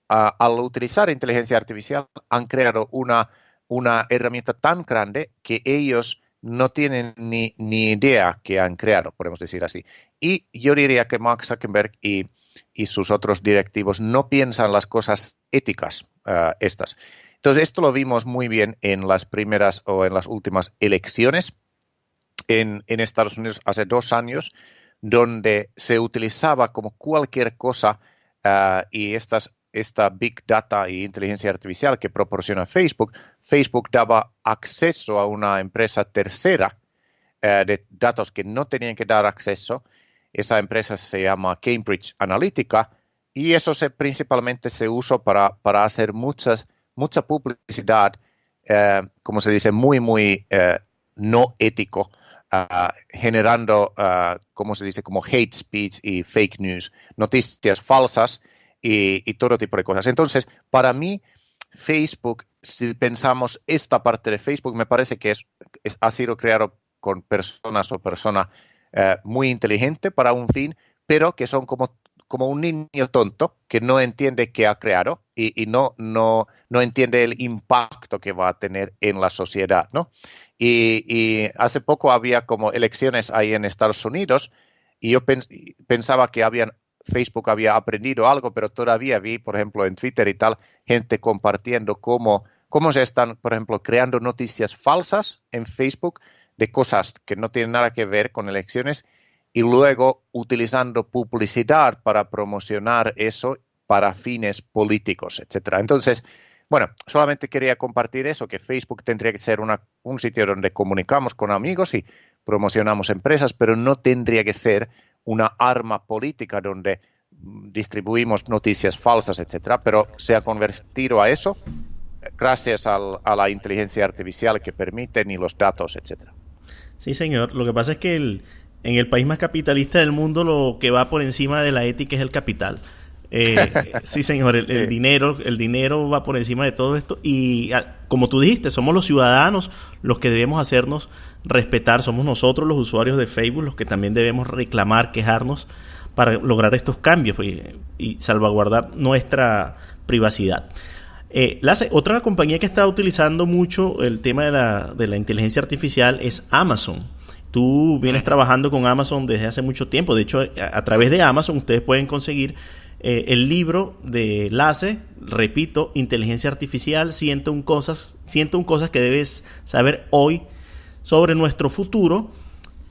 al utilizar inteligencia artificial han creado una herramienta tan grande que ellos no tienen ni idea que han creado, podemos decir así. Y yo diría que Mark Zuckerberg y sus otros directivos no piensan las cosas éticas estas. Entonces, esto lo vimos muy bien en las primeras o en las últimas elecciones en Estados Unidos hace 2 años, donde se utilizaba como cualquier cosa y esta Big Data y inteligencia artificial que proporciona Facebook daba acceso a una empresa tercera de datos que no tenían que dar acceso. Esa empresa se llama Cambridge Analytica y eso principalmente se usó para hacer mucha publicidad, como se dice, muy no ético, generando, como se dice, como hate speech y fake news, noticias falsas y todo tipo de cosas. Entonces, para mí, Facebook, si pensamos esta parte de Facebook, me parece que ha sido creado con persona muy inteligente para un fin, pero que son como un niño tonto que no entiende qué ha creado y no entiende el impacto que va a tener en la sociedad, ¿no? Y hace poco había como elecciones ahí en Estados Unidos y yo pensaba que Facebook había aprendido algo, pero todavía vi, por ejemplo, en Twitter y tal, gente compartiendo cómo se están, por ejemplo, creando noticias falsas en Facebook de cosas que no tienen nada que ver con elecciones y luego utilizando publicidad para promocionar eso para fines políticos, etcétera. Entonces, bueno, solamente quería compartir eso, que Facebook tendría que ser un sitio donde comunicamos con amigos y promocionamos empresas, pero no tendría que ser una arma política donde distribuimos noticias falsas, etcétera, pero se ha convertido a eso gracias a la inteligencia artificial que permiten y los datos, etcétera. Sí, señor. Lo que pasa es que en el país más capitalista del mundo lo que va por encima de la ética es el capital. Sí, señor. El dinero va por encima de todo esto y como tú dijiste, somos los ciudadanos los que debemos hacernos respetar. Somos nosotros los usuarios de Facebook los que también debemos reclamar, quejarnos para lograr estos cambios y salvaguardar nuestra privacidad. Otra compañía que está utilizando mucho el tema de la inteligencia artificial es Amazon. Tú vienes trabajando con Amazon desde hace mucho tiempo. De hecho, a través de Amazon ustedes pueden conseguir el libro de Lasse, repito, Inteligencia Artificial, 101 cosas que debes saber hoy sobre nuestro futuro.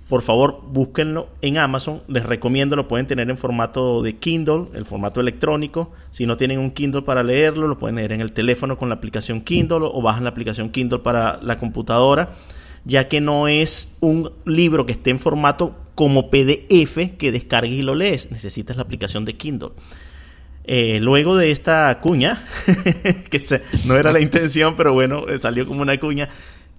por favor búsquenlo en Amazon. Les recomiendo, lo pueden tener en formato de Kindle, el formato electrónico. Si no tienen un Kindle para leerlo, lo pueden leer en el teléfono con la aplicación Kindle o bajan la aplicación Kindle para la computadora, ya que no es un libro que esté en formato como PDF que descargues y lo lees. Necesitas la aplicación de Kindle. Luego de esta cuña, no era la intención, pero bueno, salió como una cuña,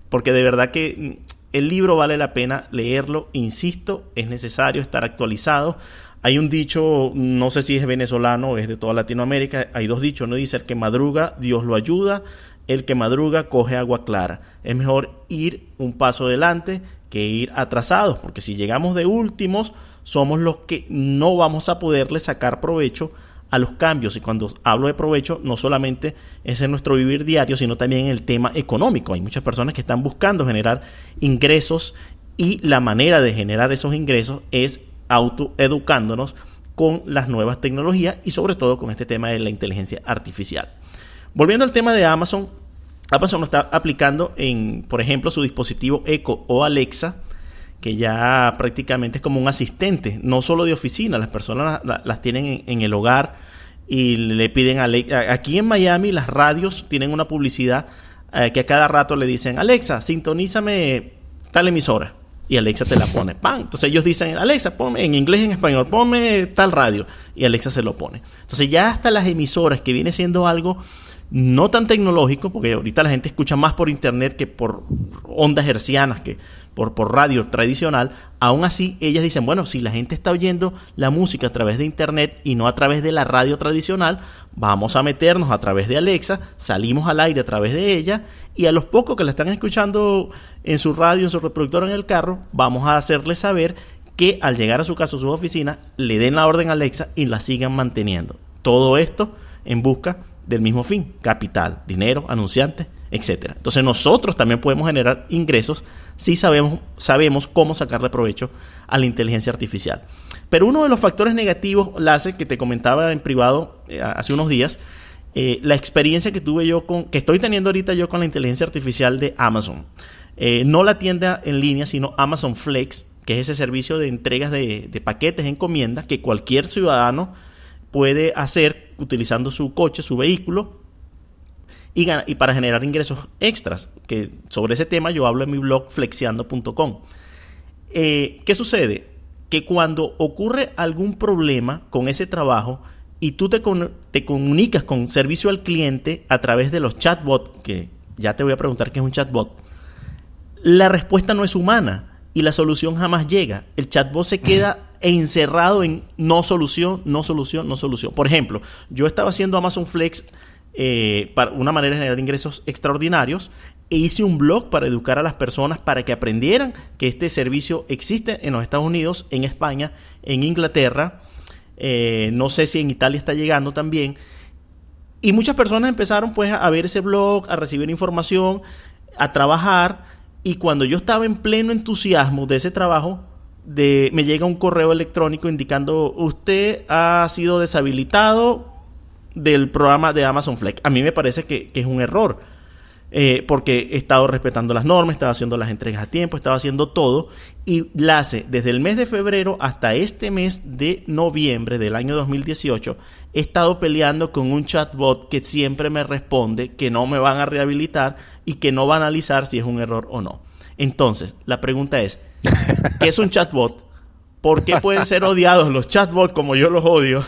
porque de verdad que el libro vale la pena leerlo. Insisto, es necesario estar actualizado. Hay un dicho, no sé si es venezolano o es de toda Latinoamérica, hay dos dichos, ¿no? Dice: el que madruga, Dios lo ayuda; el que madruga, coge agua clara. Es mejor ir un paso adelante que ir atrasados, porque si llegamos de últimos, somos los que no vamos a poderle sacar provecho a los cambios. Y cuando hablo de provecho, no solamente es en nuestro vivir diario, sino también en el tema económico. Hay muchas personas que están buscando generar ingresos, y la manera de generar esos ingresos es autoeducándonos con las nuevas tecnologías y sobre todo con este tema de la inteligencia artificial. Volviendo al tema de Amazon, Amazon lo está aplicando en, por ejemplo, su dispositivo Echo o Alexa, que ya prácticamente es como un asistente, no solo de oficina. Las personas las tienen en el hogar y le piden a Alexa. Aquí en Miami las radios tienen una publicidad que a cada rato le dicen: Alexa, sintonízame tal emisora, y Alexa te la pone. ¡Pam! Entonces ellos dicen: Alexa, ponme en inglés y en español, ponme tal radio, y Alexa se lo pone. Entonces ya hasta las emisoras, que viene siendo algo no tan tecnológico, porque ahorita la gente escucha más por internet que por ondas hercianas, que por radio tradicional, aún así ellas dicen: bueno, si la gente está oyendo la música a través de internet y no a través de la radio tradicional, vamos a meternos a través de Alexa, salimos al aire a través de ella, y a los pocos que la están escuchando en su radio, en su reproductor, en el carro, vamos a hacerles saber que al llegar a su casa o su oficina, le den la orden a Alexa y la sigan manteniendo. Todo esto en busca del mismo fin: capital, dinero, anunciantes, etcétera. Entonces nosotros también podemos generar ingresos si sabemos cómo sacarle provecho a la inteligencia artificial. Pero uno de los factores negativos, Lasse, que te comentaba en privado hace unos días, la experiencia que tuve yo que estoy teniendo ahorita yo con la inteligencia artificial de Amazon. No la tienda en línea, sino Amazon Flex, que es ese servicio de entregas de paquetes, encomiendas, que cualquier ciudadano puede hacer utilizando su coche, su vehículo, y para generar ingresos extras, que sobre ese tema yo hablo en mi blog flexiando.com. ¿Qué sucede? Que cuando ocurre algún problema con ese trabajo y tú te comunicas con servicio al cliente a través de los chatbots, que ya te voy a preguntar qué es un chatbot, la respuesta no es humana y la solución jamás llega. El chatbot se queda encerrado en no solución, no solución, no solución. Por ejemplo, yo estaba haciendo Amazon Flex para una manera de generar ingresos extraordinarios, e hice un blog para educar a las personas para que aprendieran que este servicio existe en los Estados Unidos, en España, en Inglaterra, no sé si en Italia está llegando también, y muchas personas empezaron pues a ver ese blog, a recibir información, a trabajar, y cuando yo estaba en pleno entusiasmo de ese trabajo, me llega un correo electrónico indicando: usted ha sido deshabilitado del programa de Amazon Flex. A mí me parece que es un error, porque he estado respetando las normas, estaba haciendo las entregas a tiempo, estaba haciendo todo, y desde el mes de febrero hasta este mes de noviembre del año 2018, he estado peleando con un chatbot que siempre me responde que no me van a rehabilitar y que no va a analizar si es un error o no. Entonces, la pregunta es: ¿qué es un chatbot? ¿Por qué pueden ser odiados los chatbots como yo los odio?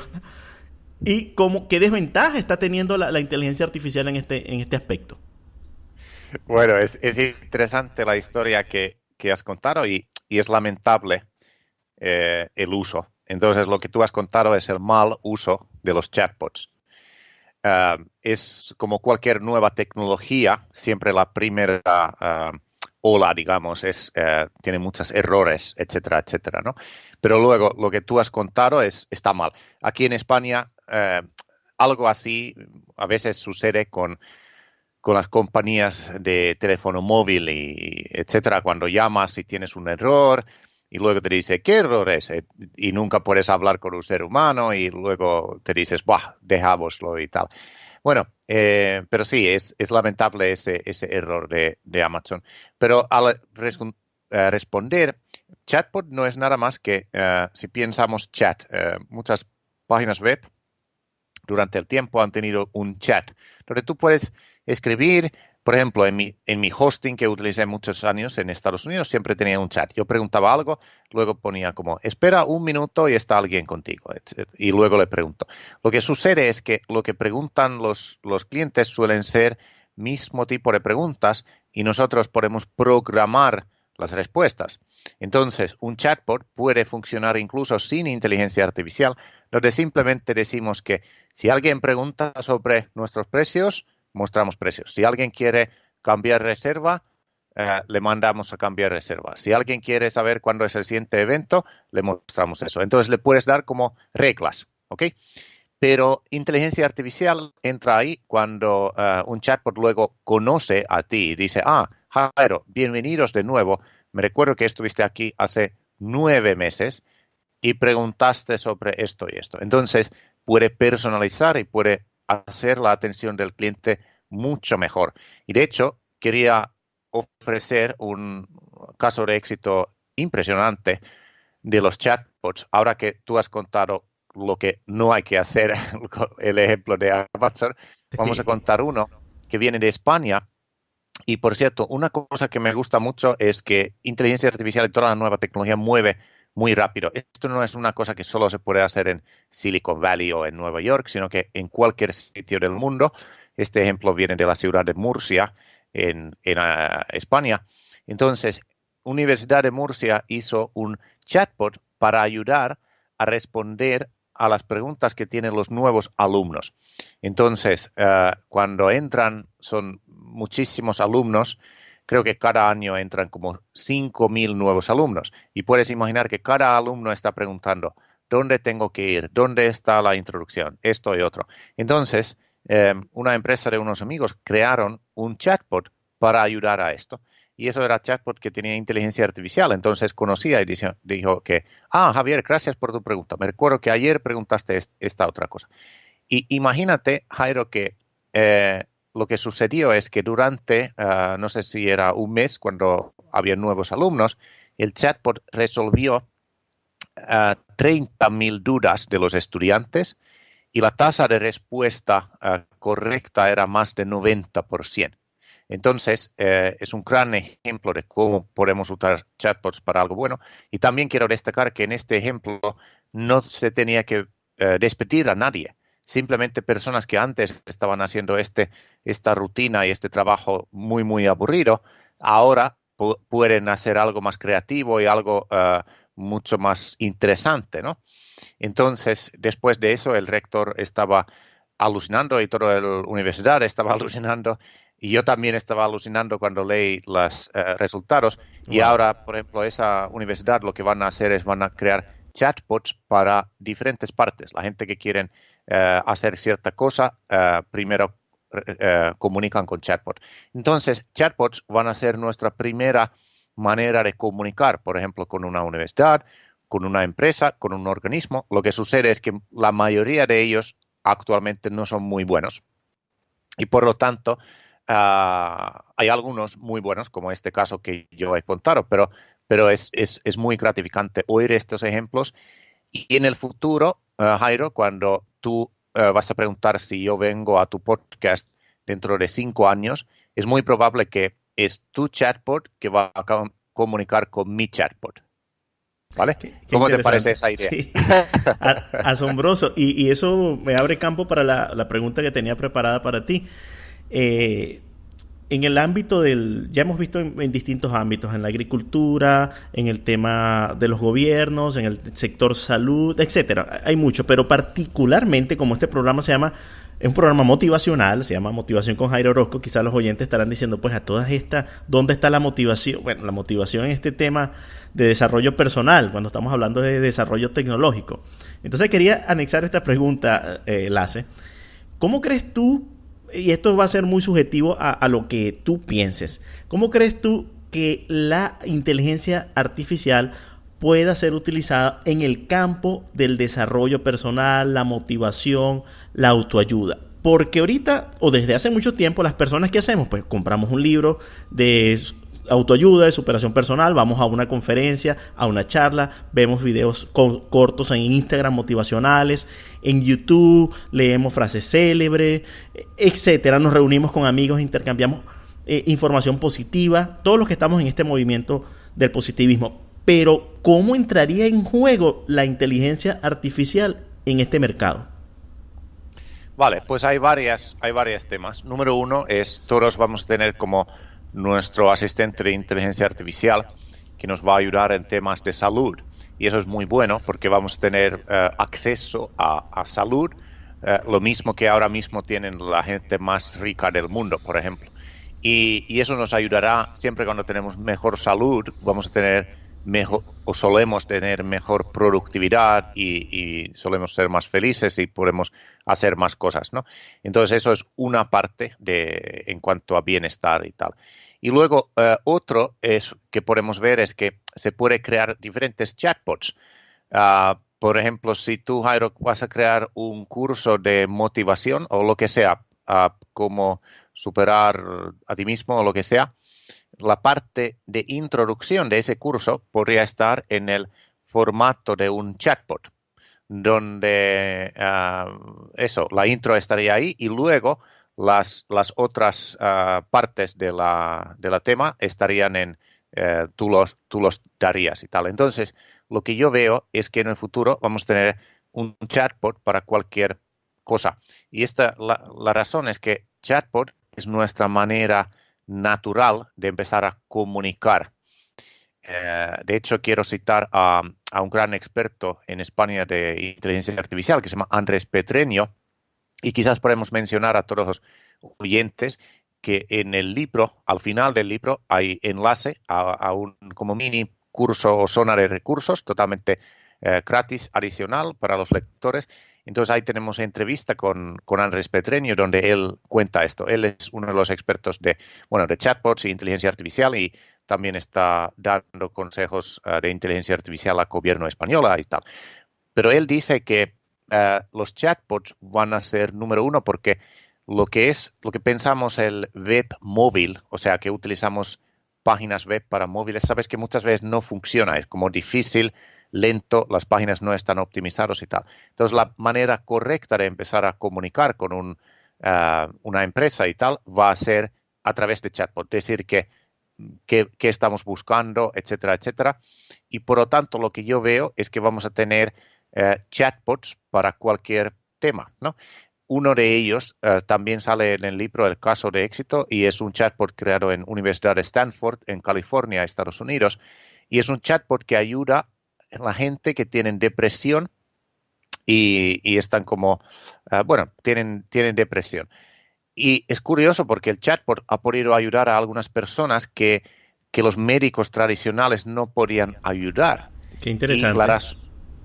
¿Y qué desventaja está teniendo la inteligencia artificial en este aspecto? Bueno, es interesante la historia que has contado y es lamentable el uso. Entonces, lo que tú has contado es el mal uso de los chatbots. Es como cualquier nueva tecnología, siempre la primera ola, digamos, tiene muchos errores, etcétera, etcétera, ¿no? Pero luego, lo que tú has contado está mal. Aquí en España, algo así a veces sucede con las compañías de teléfono móvil y etcétera, cuando llamas y tienes un error y luego te dice: ¿qué error es? Y nunca puedes hablar con un ser humano y luego te dices: ¡buah, dejámoslo y tal! Bueno, pero sí, es lamentable ese error de Amazon. Pero al responder, Chatbot no es nada más que, si pensamos chat, muchas páginas web durante el tiempo han tenido un chat, donde tú puedes escribir. Por ejemplo, en mi hosting que utilicé muchos años en Estados Unidos, siempre tenía un chat. Yo preguntaba algo, luego ponía como, espera un minuto y está alguien contigo. Y luego le pregunto. Lo que sucede es que lo que preguntan los clientes suelen ser mismo tipo de preguntas y nosotros podemos programar las respuestas. Entonces, un chatbot puede funcionar incluso sin inteligencia artificial, donde simplemente decimos que si alguien pregunta sobre nuestros precios, mostramos precios. Si alguien quiere cambiar reserva, le mandamos a cambiar reserva. Si alguien quiere saber cuándo es el siguiente evento, le mostramos eso. Entonces le puedes dar como reglas, ¿ok? Pero inteligencia artificial entra ahí cuando un chatbot luego conoce a ti y dice, Jairo, bienvenidos de nuevo. Me recuerdo que estuviste aquí hace 9 meses y preguntaste sobre esto y esto. Entonces puede personalizar y puede hacer la atención del cliente mucho mejor. Y de hecho, quería ofrecer un caso de éxito impresionante de los chatbots. Ahora que tú has contado lo que no hay que hacer, el ejemplo de Amazon, vamos a contar uno que viene de España. Y por cierto, una cosa que me gusta mucho es que inteligencia artificial y toda la nueva tecnología mueve muy rápido. Esto no es una cosa que solo se puede hacer en Silicon Valley o en Nueva York, sino que en cualquier sitio del mundo. Este ejemplo viene de la ciudad de Murcia, en España. Entonces, Universidad de Murcia hizo un chatbot para ayudar a responder a las preguntas que tienen los nuevos alumnos. Entonces, cuando entran, son muchísimos alumnos. Creo que cada año entran como 5.000 nuevos alumnos. Y puedes imaginar que cada alumno está preguntando, ¿dónde tengo que ir? ¿Dónde está la introducción? Esto y otro. Entonces, una empresa de unos amigos crearon un chatbot para ayudar a esto. Y eso era chatbot que tenía inteligencia artificial. Entonces conocía y dijo que, Javier, gracias por tu pregunta. Me recuerdo que ayer preguntaste esta otra cosa. Y imagínate, Jairo, que lo que sucedió es que durante, no sé si era un mes, cuando había nuevos alumnos, el chatbot resolvió 30.000 dudas de los estudiantes y la tasa de respuesta correcta era más de 90%. Entonces, es un gran ejemplo de cómo podemos usar chatbots para algo bueno. Y también quiero destacar que en este ejemplo no se tenía que despedir a nadie. Simplemente personas que antes estaban haciendo esta rutina y este trabajo muy, muy aburrido, ahora pueden hacer algo más creativo y algo mucho más interesante, ¿no? Entonces, después de eso, el rector estaba alucinando y toda la universidad estaba alucinando. Y yo también estaba alucinando cuando leí los resultados. Wow. Y ahora, por ejemplo, esa universidad lo que van a hacer es van a crear chatbots para diferentes partes. La gente que quieren hacer cierta cosa, primero comunican con chatbot. Entonces, chatbots van a ser nuestra primera manera de comunicar, por ejemplo, con una universidad, con una empresa, con un organismo. Lo que sucede es que la mayoría de ellos actualmente no son muy buenos. Y por lo tanto, hay algunos muy buenos, como este caso que yo he contado, pero es muy gratificante oír estos ejemplos. Y en el futuro, Jairo, cuando tú vas a preguntar si yo vengo a tu podcast dentro de 5 años, es muy probable que es tu chatbot que va a comunicar con mi chatbot. ¿Vale? ¿Cómo te parece esa idea? Sí. Asombroso. Y eso me abre campo para la pregunta que tenía preparada para ti. En el ámbito ya hemos visto en distintos ámbitos, en la agricultura, en el tema de los gobiernos, en el sector salud, etcétera. Hay mucho, pero particularmente como este programa es un programa motivacional, se llama Motivación con Jairo Orozco, quizás los oyentes estarán diciendo, pues a todas estas, ¿dónde está la motivación? Bueno, la motivación en este tema de desarrollo personal, cuando estamos hablando de desarrollo tecnológico. Entonces quería anexar esta pregunta, Lasse. ¿Cómo crees tú, y esto va a ser muy subjetivo a lo que tú pienses, cómo crees tú que la inteligencia artificial pueda ser utilizada en el campo del desarrollo personal, la motivación, la autoayuda? Porque ahorita, o desde hace mucho tiempo, las personas que hacemos, pues compramos un libro de autoayuda, de superación personal, vamos a una conferencia, a una charla, vemos videos cortos en Instagram motivacionales, en YouTube, leemos frases célebres, etcétera. Nos reunimos con amigos, intercambiamos información positiva, todos los que estamos en este movimiento del positivismo. Pero, ¿cómo entraría en juego la inteligencia artificial en este mercado? Vale, pues hay varios temas. Número uno es, todos vamos a tener como nuestro asistente de inteligencia artificial que nos va a ayudar en temas de salud. Y eso es muy bueno porque vamos a tener acceso a salud, lo mismo que ahora mismo tienen la gente más rica del mundo, por ejemplo. Y eso nos ayudará, siempre cuando tenemos mejor salud, vamos a tener mejor, o solemos tener mejor productividad y solemos ser más felices y podemos hacer más cosas, ¿no? Entonces eso es una parte en cuanto a bienestar y tal. Y luego otro es que podemos ver es que se puede crear diferentes chatbots. Por ejemplo, si tú, Jairo, vas a crear un curso de motivación o lo que sea, como superar a ti mismo o lo que sea, la parte de introducción de ese curso podría estar en el formato de un chatbot, donde la intro estaría ahí y luego las otras partes de la tema estarían tú los darías y tal. Entonces, lo que yo veo es que en el futuro vamos a tener un chatbot para cualquier cosa. Y la razón es que chatbot es nuestra manera natural de empezar a comunicar. De hecho, quiero citar a un gran experto en España de inteligencia artificial que se llama Andrés Petreño, y quizás podemos mencionar a todos los oyentes que en el libro, al final del libro, hay enlace a un como mini curso o zona de recursos totalmente gratis, adicional para los lectores. Entonces ahí tenemos entrevista con Andrés Petreño, donde él cuenta esto. Él es uno de los expertos de chatbots y inteligencia artificial y también está dando consejos de inteligencia artificial al gobierno española y tal. Pero él dice que los chatbots van a ser número uno porque lo que pensamos el web móvil, o sea, que utilizamos páginas web para móviles, sabes que muchas veces no funciona, es como difícil, lento, las páginas no están optimizadas y tal. Entonces, la manera correcta de empezar a comunicar con una empresa y tal va a ser a través de chatbot, decir qué estamos buscando, etcétera, etcétera. Y por lo tanto, lo que yo veo es que vamos a tener chatbots para cualquier tema, ¿no? Uno de ellos también sale en el libro El caso de éxito y es un chatbot creado en Universidad de Stanford, en California, Estados Unidos. Y es un chatbot que ayuda a la gente que tienen depresión y están como, tienen depresión. Y es curioso porque el chatbot ha podido ayudar a algunas personas que los médicos tradicionales no podían ayudar. Qué interesante.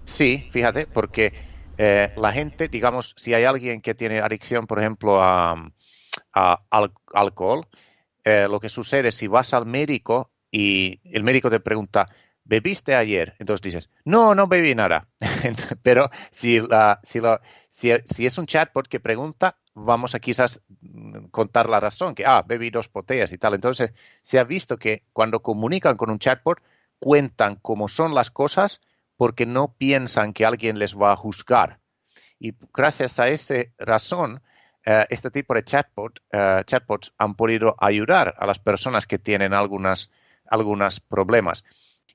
Sí, fíjate, porque la gente, digamos, si hay alguien que tiene adicción, por ejemplo, al alcohol, lo que sucede si vas al médico y el médico te pregunta, ¿bebiste ayer? Entonces dices, no bebí nada. Pero si es un chatbot que pregunta, vamos a quizás contar la razón, que bebí 2 botellas y tal. Entonces se ha visto que cuando comunican con un chatbot, cuentan cómo son las cosas porque no piensan que alguien les va a juzgar. Y gracias a esa razón, este tipo de chatbots han podido ayudar a las personas que tienen algunos problemas.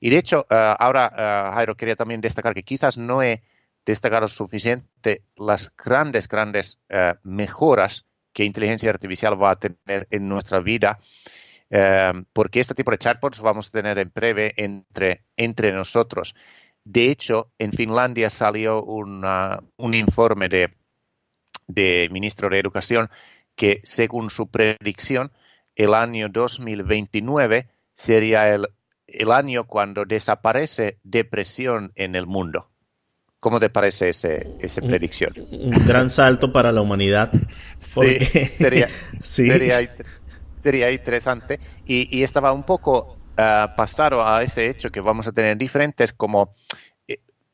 Y de hecho, ahora, Jairo, quería también destacar que quizás no he destacado suficiente las grandes mejoras que inteligencia artificial va a tener en nuestra vida, porque este tipo de chatbots vamos a tener en breve entre nosotros. De hecho, en Finlandia salió un informe de ministro de Educación que, según su predicción, el año 2029 sería el año cuando desaparece depresión en el mundo. ¿Cómo te parece esa predicción? Un gran salto para la humanidad. Porque sería interesante. Y estaba un poco pasado a ese hecho que vamos a tener diferentes como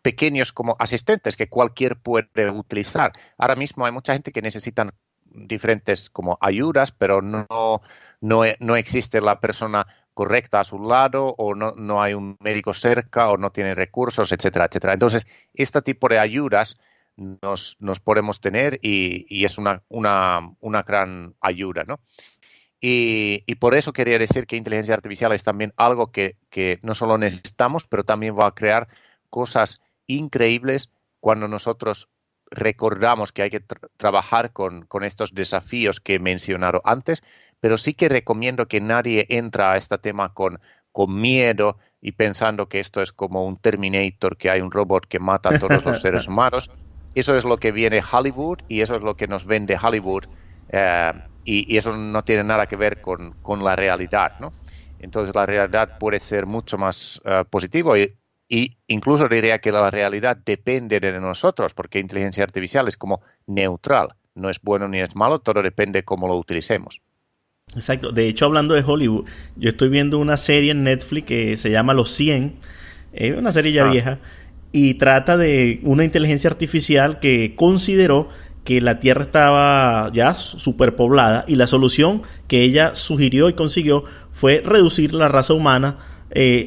pequeños como asistentes que cualquier puede utilizar. Ahora mismo hay mucha gente que necesitan diferentes como ayudas, pero no existe la persona correcta a su lado, o no hay un médico cerca, o no tiene recursos, etcétera, etcétera. Entonces, este tipo de ayudas nos podemos tener y es una gran ayuda, ¿no? Y por eso quería decir que inteligencia artificial es también algo que no solo necesitamos, pero también va a crear cosas increíbles cuando nosotros recordamos que hay que trabajar con estos desafíos que he mencionado antes, pero sí que recomiendo que nadie entra a este tema con miedo y pensando que esto es como un Terminator, que hay un robot que mata a todos los seres humanos. Eso es lo que viene Hollywood y eso es lo que nos vende Hollywood. Y eso no tiene nada que ver con la realidad, ¿no? Entonces la realidad puede ser mucho más positivo y incluso diría que la realidad depende de nosotros, porque inteligencia artificial es como neutral, no es bueno ni es malo, todo depende de cómo lo utilicemos. Exacto. De hecho, hablando de Hollywood, yo estoy viendo una serie en Netflix que se llama Los 100, una serie ya vieja, y trata de una inteligencia artificial que consideró que la Tierra estaba ya superpoblada y la solución que ella sugirió y consiguió fue reducir la raza humana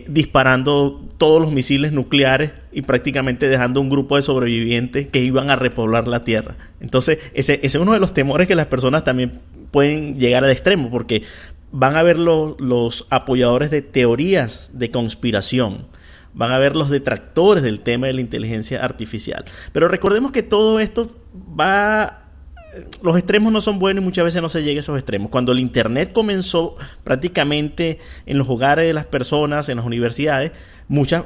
disparando todos los misiles nucleares y prácticamente dejando un grupo de sobrevivientes que iban a repoblar la Tierra. Entonces, ese es uno de los temores que las personas también pueden llegar al extremo, porque van a ver los apoyadores de teorías de conspiración, van a ver los detractores del tema de la inteligencia artificial. Pero recordemos que todo esto los extremos no son buenos y muchas veces no se llega a esos extremos. Cuando el internet comenzó prácticamente en los hogares de las personas, en las universidades, muchas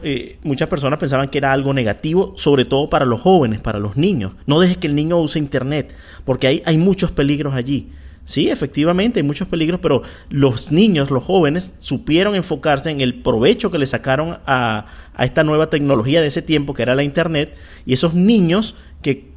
personas pensaban que era algo negativo, sobre todo para los jóvenes, para los niños. No dejes que el niño use internet, porque hay muchos peligros allí. Sí, efectivamente, hay muchos peligros, pero los niños, los jóvenes, supieron enfocarse en el provecho que le sacaron a esta nueva tecnología de ese tiempo, que era la internet, y esos niños que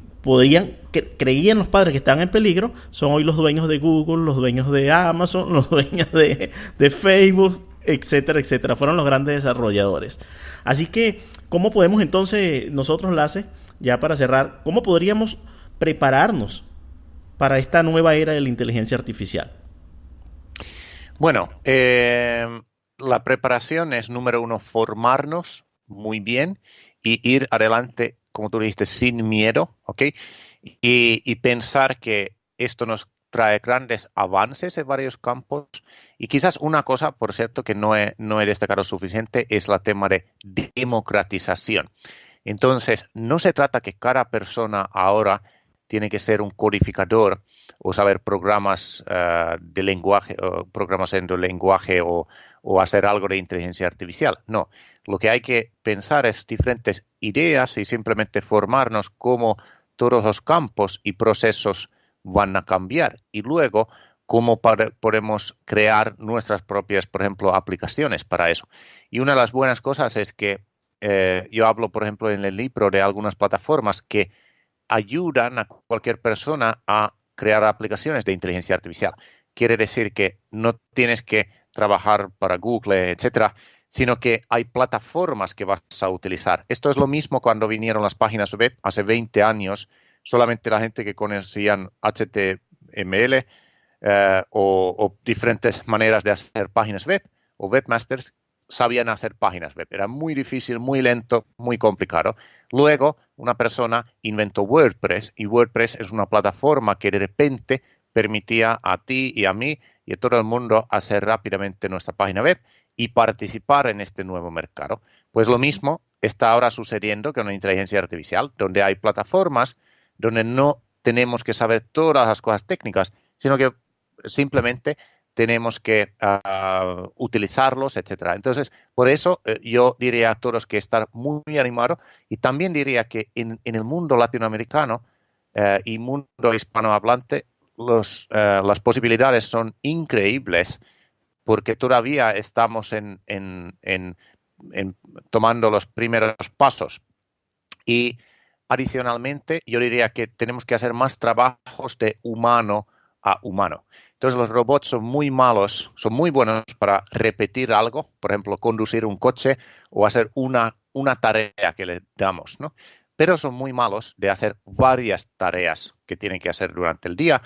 creían los padres que estaban en peligro, son hoy los dueños de Google, los dueños de Amazon, los dueños de Facebook, etcétera, etcétera. Fueron los grandes desarrolladores. Así que, ¿cómo podemos entonces nosotros, Lasse, ya para cerrar, cómo podríamos prepararnos para esta nueva era de la inteligencia artificial? Bueno, la preparación es, número uno, formarnos muy bien y ir adelante, como tú dijiste, sin miedo, ¿ok? Y pensar que esto nos trae grandes avances en varios campos. Y quizás una cosa, por cierto, que no he destacado suficiente es el tema de democratización. Entonces, no se trata que cada persona ahora tiene que ser un codificador o saber programas de lenguaje, o programas en el lenguaje o hacer algo de inteligencia artificial. No, lo que hay que pensar es diferentes ideas y simplemente formarnos cómo todos los campos y procesos van a cambiar y luego cómo podemos crear nuestras propias, por ejemplo, aplicaciones para eso. Y una de las buenas cosas es que yo hablo, por ejemplo, en el libro de algunas plataformas que ayudan a cualquier persona a crear aplicaciones de inteligencia artificial. Quiere decir que no tienes que trabajar para Google, etcétera, sino que hay plataformas que vas a utilizar. Esto es lo mismo cuando vinieron las páginas web hace 20 años. Solamente la gente que conocían HTML o diferentes maneras de hacer páginas web o webmasters sabían hacer páginas web. Era muy difícil, muy lento, muy complicado. Luego, una persona inventó WordPress y WordPress es una plataforma que de repente permitía a ti y a mí y a todo el mundo hacer rápidamente nuestra página web y participar en este nuevo mercado. Pues lo mismo está ahora sucediendo con la inteligencia artificial, donde hay plataformas donde no tenemos que saber todas las cosas técnicas, sino que simplemente tenemos que utilizarlos, etcétera. Entonces, por eso yo diría a todos que estar muy animados y también diría que en el mundo latinoamericano y mundo hispanohablante las posibilidades son increíbles porque todavía estamos en tomando los primeros pasos. Y adicionalmente, yo diría que tenemos que hacer más trabajos de humano a humano. Entonces, los robots son muy malos, son muy buenos para repetir algo, por ejemplo, conducir un coche o hacer una tarea que le damos, ¿no? Pero son muy malos de hacer varias tareas que tienen que hacer durante el día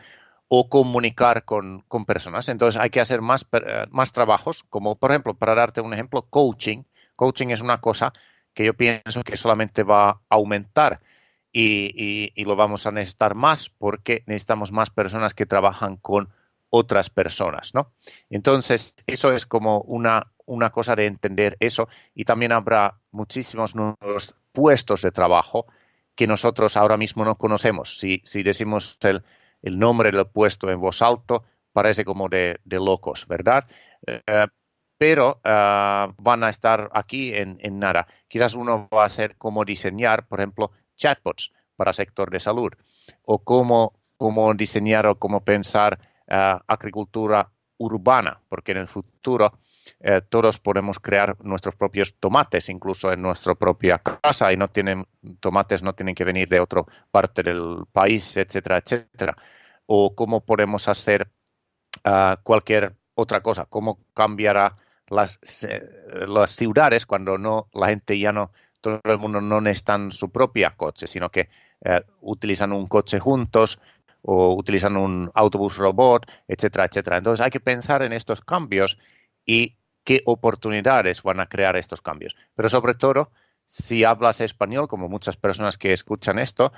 o comunicar con personas. Entonces hay que hacer más trabajos, como por ejemplo, para darte un ejemplo, coaching. Coaching es una cosa que yo pienso que solamente va a aumentar y lo vamos a necesitar más porque necesitamos más personas que trabajan con otras personas, ¿no? Entonces, eso es como una cosa de entender eso, y también habrá muchísimos nuevos puestos de trabajo que nosotros ahora mismo no conocemos. Si decimos el nombre del puesto en voz alta, parece como de locos, ¿verdad? Pero van a estar aquí en nada. Quizás uno va a hacer cómo diseñar, por ejemplo, chatbots para el sector de salud, o cómo diseñar o cómo pensar agricultura urbana, porque en el futuro todos podemos crear nuestros propios tomates, incluso en nuestra propia casa, y tomates no tienen que venir de otra parte del país, etcétera, etcétera. O cómo podemos hacer cualquier otra cosa, cómo cambiará las ciudades cuando la gente ya no, todo el mundo no necesita su propia coche, sino que utilizan un coche juntos o utilizan un autobús robot, etcétera, etcétera. Entonces hay que pensar en estos cambios y qué oportunidades van a crear estos cambios. Pero sobre todo, si hablas español, como muchas personas que escuchan esto,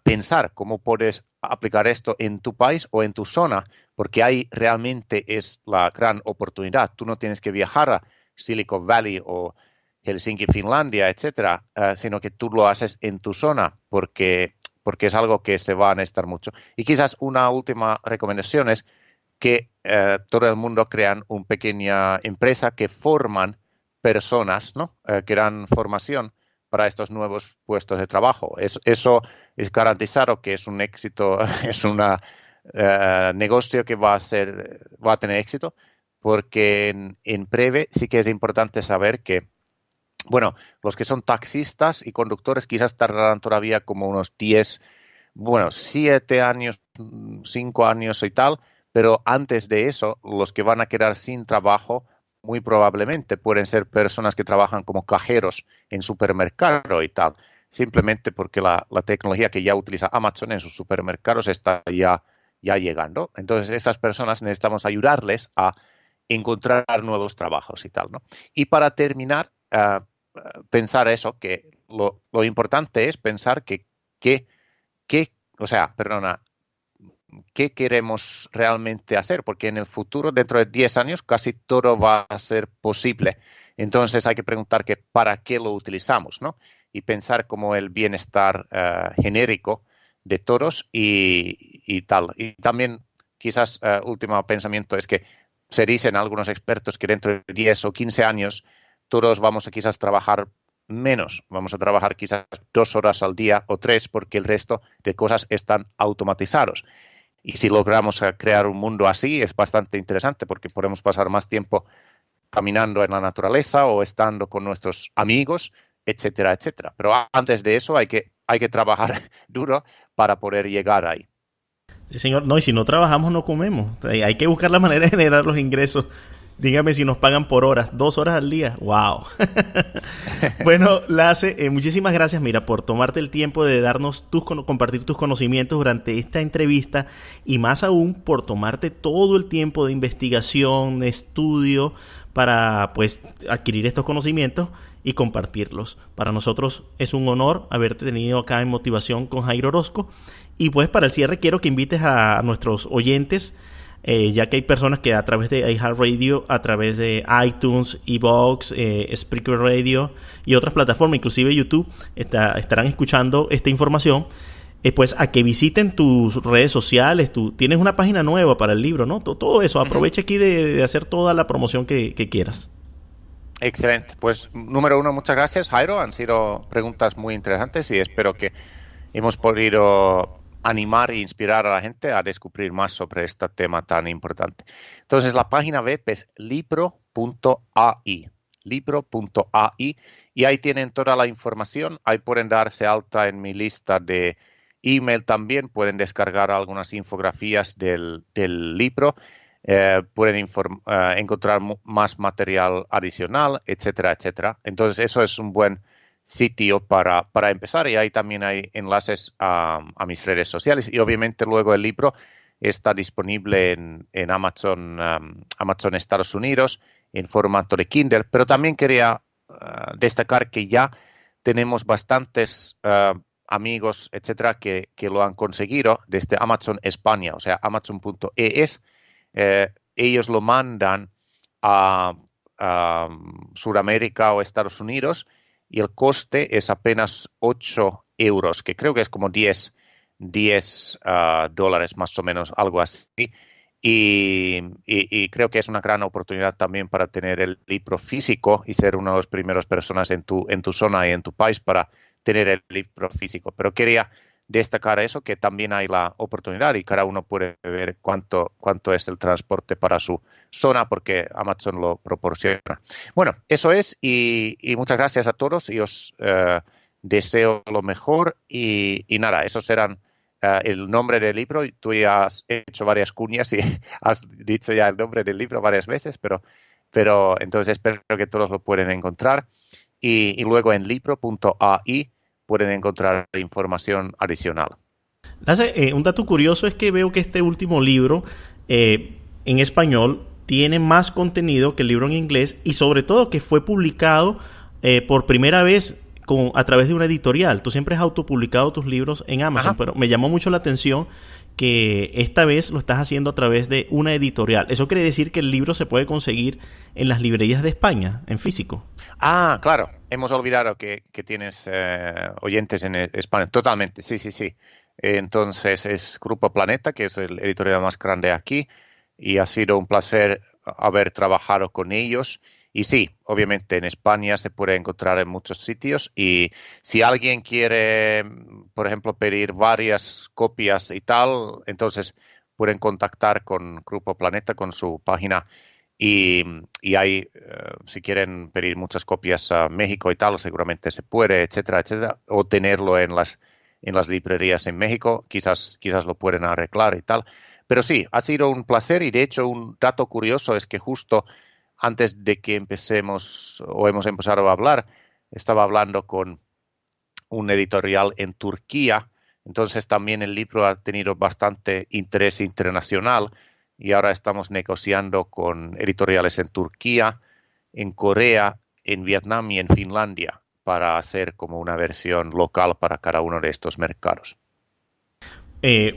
pensar cómo puedes aplicar esto en tu país o en tu zona, porque ahí realmente es la gran oportunidad. Tú no tienes que viajar a Silicon Valley o Helsinki, Finlandia, etcétera, sino que tú lo haces en tu zona, porque es algo que se va a necesitar mucho. Y quizás una última recomendación es que todo el mundo crean una pequeña empresa que forman personas, ¿no? Que dan formación para estos nuevos puestos de trabajo. Eso es garantizado que es un éxito, es un negocio que va a tener éxito, porque en breve sí que es importante saber que, bueno, los que son taxistas y conductores quizás tardarán todavía como unos 7 años, 5 años y tal, pero antes de eso, los que van a quedar sin trabajo muy probablemente pueden ser personas que trabajan como cajeros en supermercado y tal, simplemente porque la tecnología que ya utiliza Amazon en sus supermercados está ya llegando. Entonces, esas personas necesitamos ayudarles a encontrar nuevos trabajos y tal, ¿no? Y para terminar, pensar eso, que lo importante es pensar qué queremos realmente hacer, porque en el futuro, dentro de 10 años, casi todo va a ser posible. Entonces hay que preguntar que para qué lo utilizamos, ¿no? Y pensar como el bienestar genérico de todos y tal. Y también, quizás, último pensamiento es que se dicen algunos expertos que dentro de 10 o 15 años todos vamos a quizás trabajar menos. Vamos a trabajar quizás 2 horas al día o 3, porque el resto de cosas están automatizados. Y si logramos crear un mundo así, es bastante interesante, porque podemos pasar más tiempo caminando en la naturaleza o estando con nuestros amigos, etcétera, etcétera. Pero antes de eso hay que trabajar duro para poder llegar ahí. Sí, señor. No, y si no trabajamos, no comemos. Hay que buscar la manera de generar los ingresos. Dígame si nos pagan por horas, 2 horas al día. ¡Wow! Bueno, Lasse, muchísimas gracias, mira, por tomarte el tiempo de compartir tus conocimientos durante esta entrevista, y más aún por tomarte todo el tiempo de investigación, de estudio, para pues adquirir estos conocimientos y compartirlos. Para nosotros es un honor haberte tenido acá en Motivación con Jairo Orozco. Y pues para el cierre quiero que invites a nuestros oyentes, ya que hay personas que a través de iHeartRadio, a través de iTunes, iVoox, Spreaker Radio y otras plataformas, inclusive YouTube, estarán escuchando esta información, pues a que visiten tus redes sociales. Tú tienes una página nueva para el libro, ¿no? Todo eso, aprovecha aquí de hacer toda la promoción que quieras. Excelente. Pues número 1, muchas gracias, Jairo. Han sido preguntas muy interesantes y espero que hemos podido animar e inspirar a la gente a descubrir más sobre este tema tan importante. Entonces, la página web es libro.ai, y ahí tienen toda la información. Ahí pueden darse alta en mi lista de email también, pueden descargar algunas infografías del libro, pueden encontrar más material adicional, etcétera, etcétera. Entonces, eso es un buen sitio para empezar, y ahí también hay enlaces a mis redes sociales, y obviamente luego el libro está disponible en Amazon, Amazon Estados Unidos en formato de Kindle, pero también quería destacar que ya tenemos bastantes amigos, etcétera, que lo han conseguido desde Amazon España, o sea, Amazon.es. Ellos lo mandan a Sudamérica o Estados Unidos y el coste es apenas 8 euros, que creo que es como 10 dólares más o menos, algo así. Y creo que es una gran oportunidad también para tener el libro físico y ser una de las primeras personas en tu zona y en tu país para tener el libro físico. Pero quería destacar eso, que también hay la oportunidad y cada uno puede ver cuánto es el transporte para su zona porque Amazon lo proporciona. Bueno, eso es y muchas gracias a todos y os deseo lo mejor y nada, esos serán el nombre del libro. Tú ya has hecho varias cuñas y has dicho ya el nombre del libro varias veces, pero entonces espero que todos lo pueden encontrar y luego en libro.ai pueden encontrar información adicional. Lasse, un dato curioso es que veo que este último libro en español tiene más contenido que el libro en inglés y sobre todo que fue publicado por primera vez a través de una editorial. Tú siempre has autopublicado tus libros en Amazon, pero me llamó mucho la atención que esta vez lo estás haciendo a través de una editorial. ¿Eso quiere decir que el libro se puede conseguir en las librerías de España, en físico? Claro. Hemos olvidado que tienes oyentes en España. Totalmente, sí. Entonces es Grupo Planeta, que es el editorial más grande aquí, y ha sido un placer haber trabajado con ellos. Y sí, obviamente en España se puede encontrar en muchos sitios y si alguien quiere, por ejemplo, pedir varias copias y tal, entonces pueden contactar con Grupo Planeta, con su página y hay, si quieren pedir muchas copias a México y tal, seguramente se puede, etcétera, o tenerlo en las librerías en México, quizás lo pueden arreglar y tal. Pero sí, ha sido un placer y de hecho un dato curioso es que justo antes de que hemos empezado a hablar, estaba hablando con un editorial en Turquía, entonces también el libro ha tenido bastante interés internacional y ahora estamos negociando con editoriales en Turquía, en Corea, en Vietnam y en Finlandia para hacer como una versión local para cada uno de estos mercados.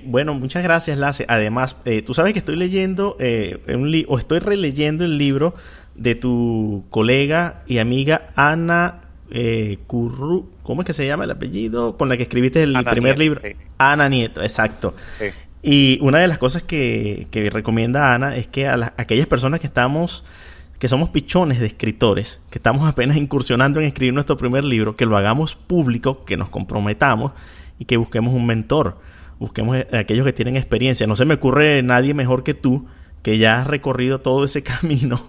Bueno, muchas gracias, Lasse. Además, tú sabes que estoy leyendo o estoy releyendo el libro de tu colega y amiga Ana Curru, ¿cómo es que se llama el apellido? Con la que escribiste el primer libro. Sí. Ana Nieto, exacto. Sí. Y una de las cosas que recomienda Ana es que aquellas personas que somos pichones de escritores, que estamos apenas incursionando en escribir nuestro primer libro, que lo hagamos público, que nos comprometamos y que busquemos un mentor. Busquemos a aquellos que tienen experiencia. No se me ocurre nadie mejor que tú, que ya has recorrido todo ese camino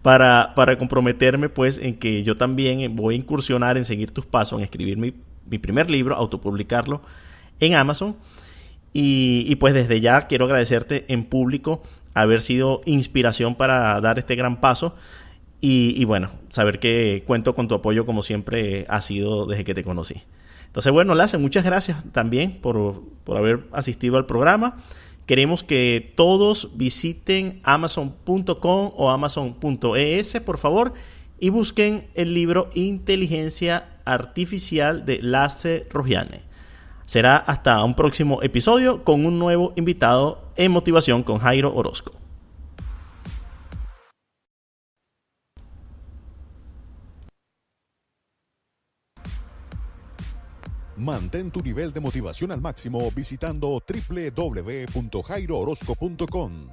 para comprometerme pues en que yo también voy a incursionar en seguir tus pasos, en escribir mi primer libro, autopublicarlo en Amazon. Y pues desde ya quiero agradecerte en público haber sido inspiración para dar este gran paso. Y bueno, saber que cuento con tu apoyo como siempre ha sido desde que te conocí. Entonces, bueno, Lasse, muchas gracias también por haber asistido al programa. Queremos que todos visiten amazon.com o amazon.es, por favor, y busquen el libro Inteligencia Artificial de Lasse Rogiane. Será hasta un próximo episodio con un nuevo invitado en Motivación con Jairo Orozco. Mantén tu nivel de motivación al máximo visitando www.jairoorozco.com.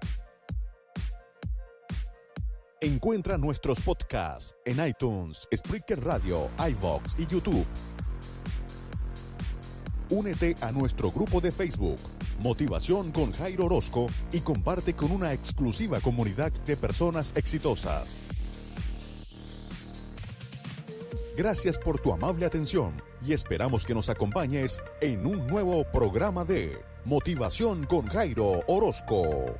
Encuentra nuestros podcasts en iTunes, Spreaker Radio, iVoox y YouTube. Únete a nuestro grupo de Facebook, Motivación con Jairo Orozco, y comparte con una exclusiva comunidad de personas exitosas. Gracias por tu amable atención y esperamos que nos acompañes en un nuevo programa de Motivación con Jairo Orozco.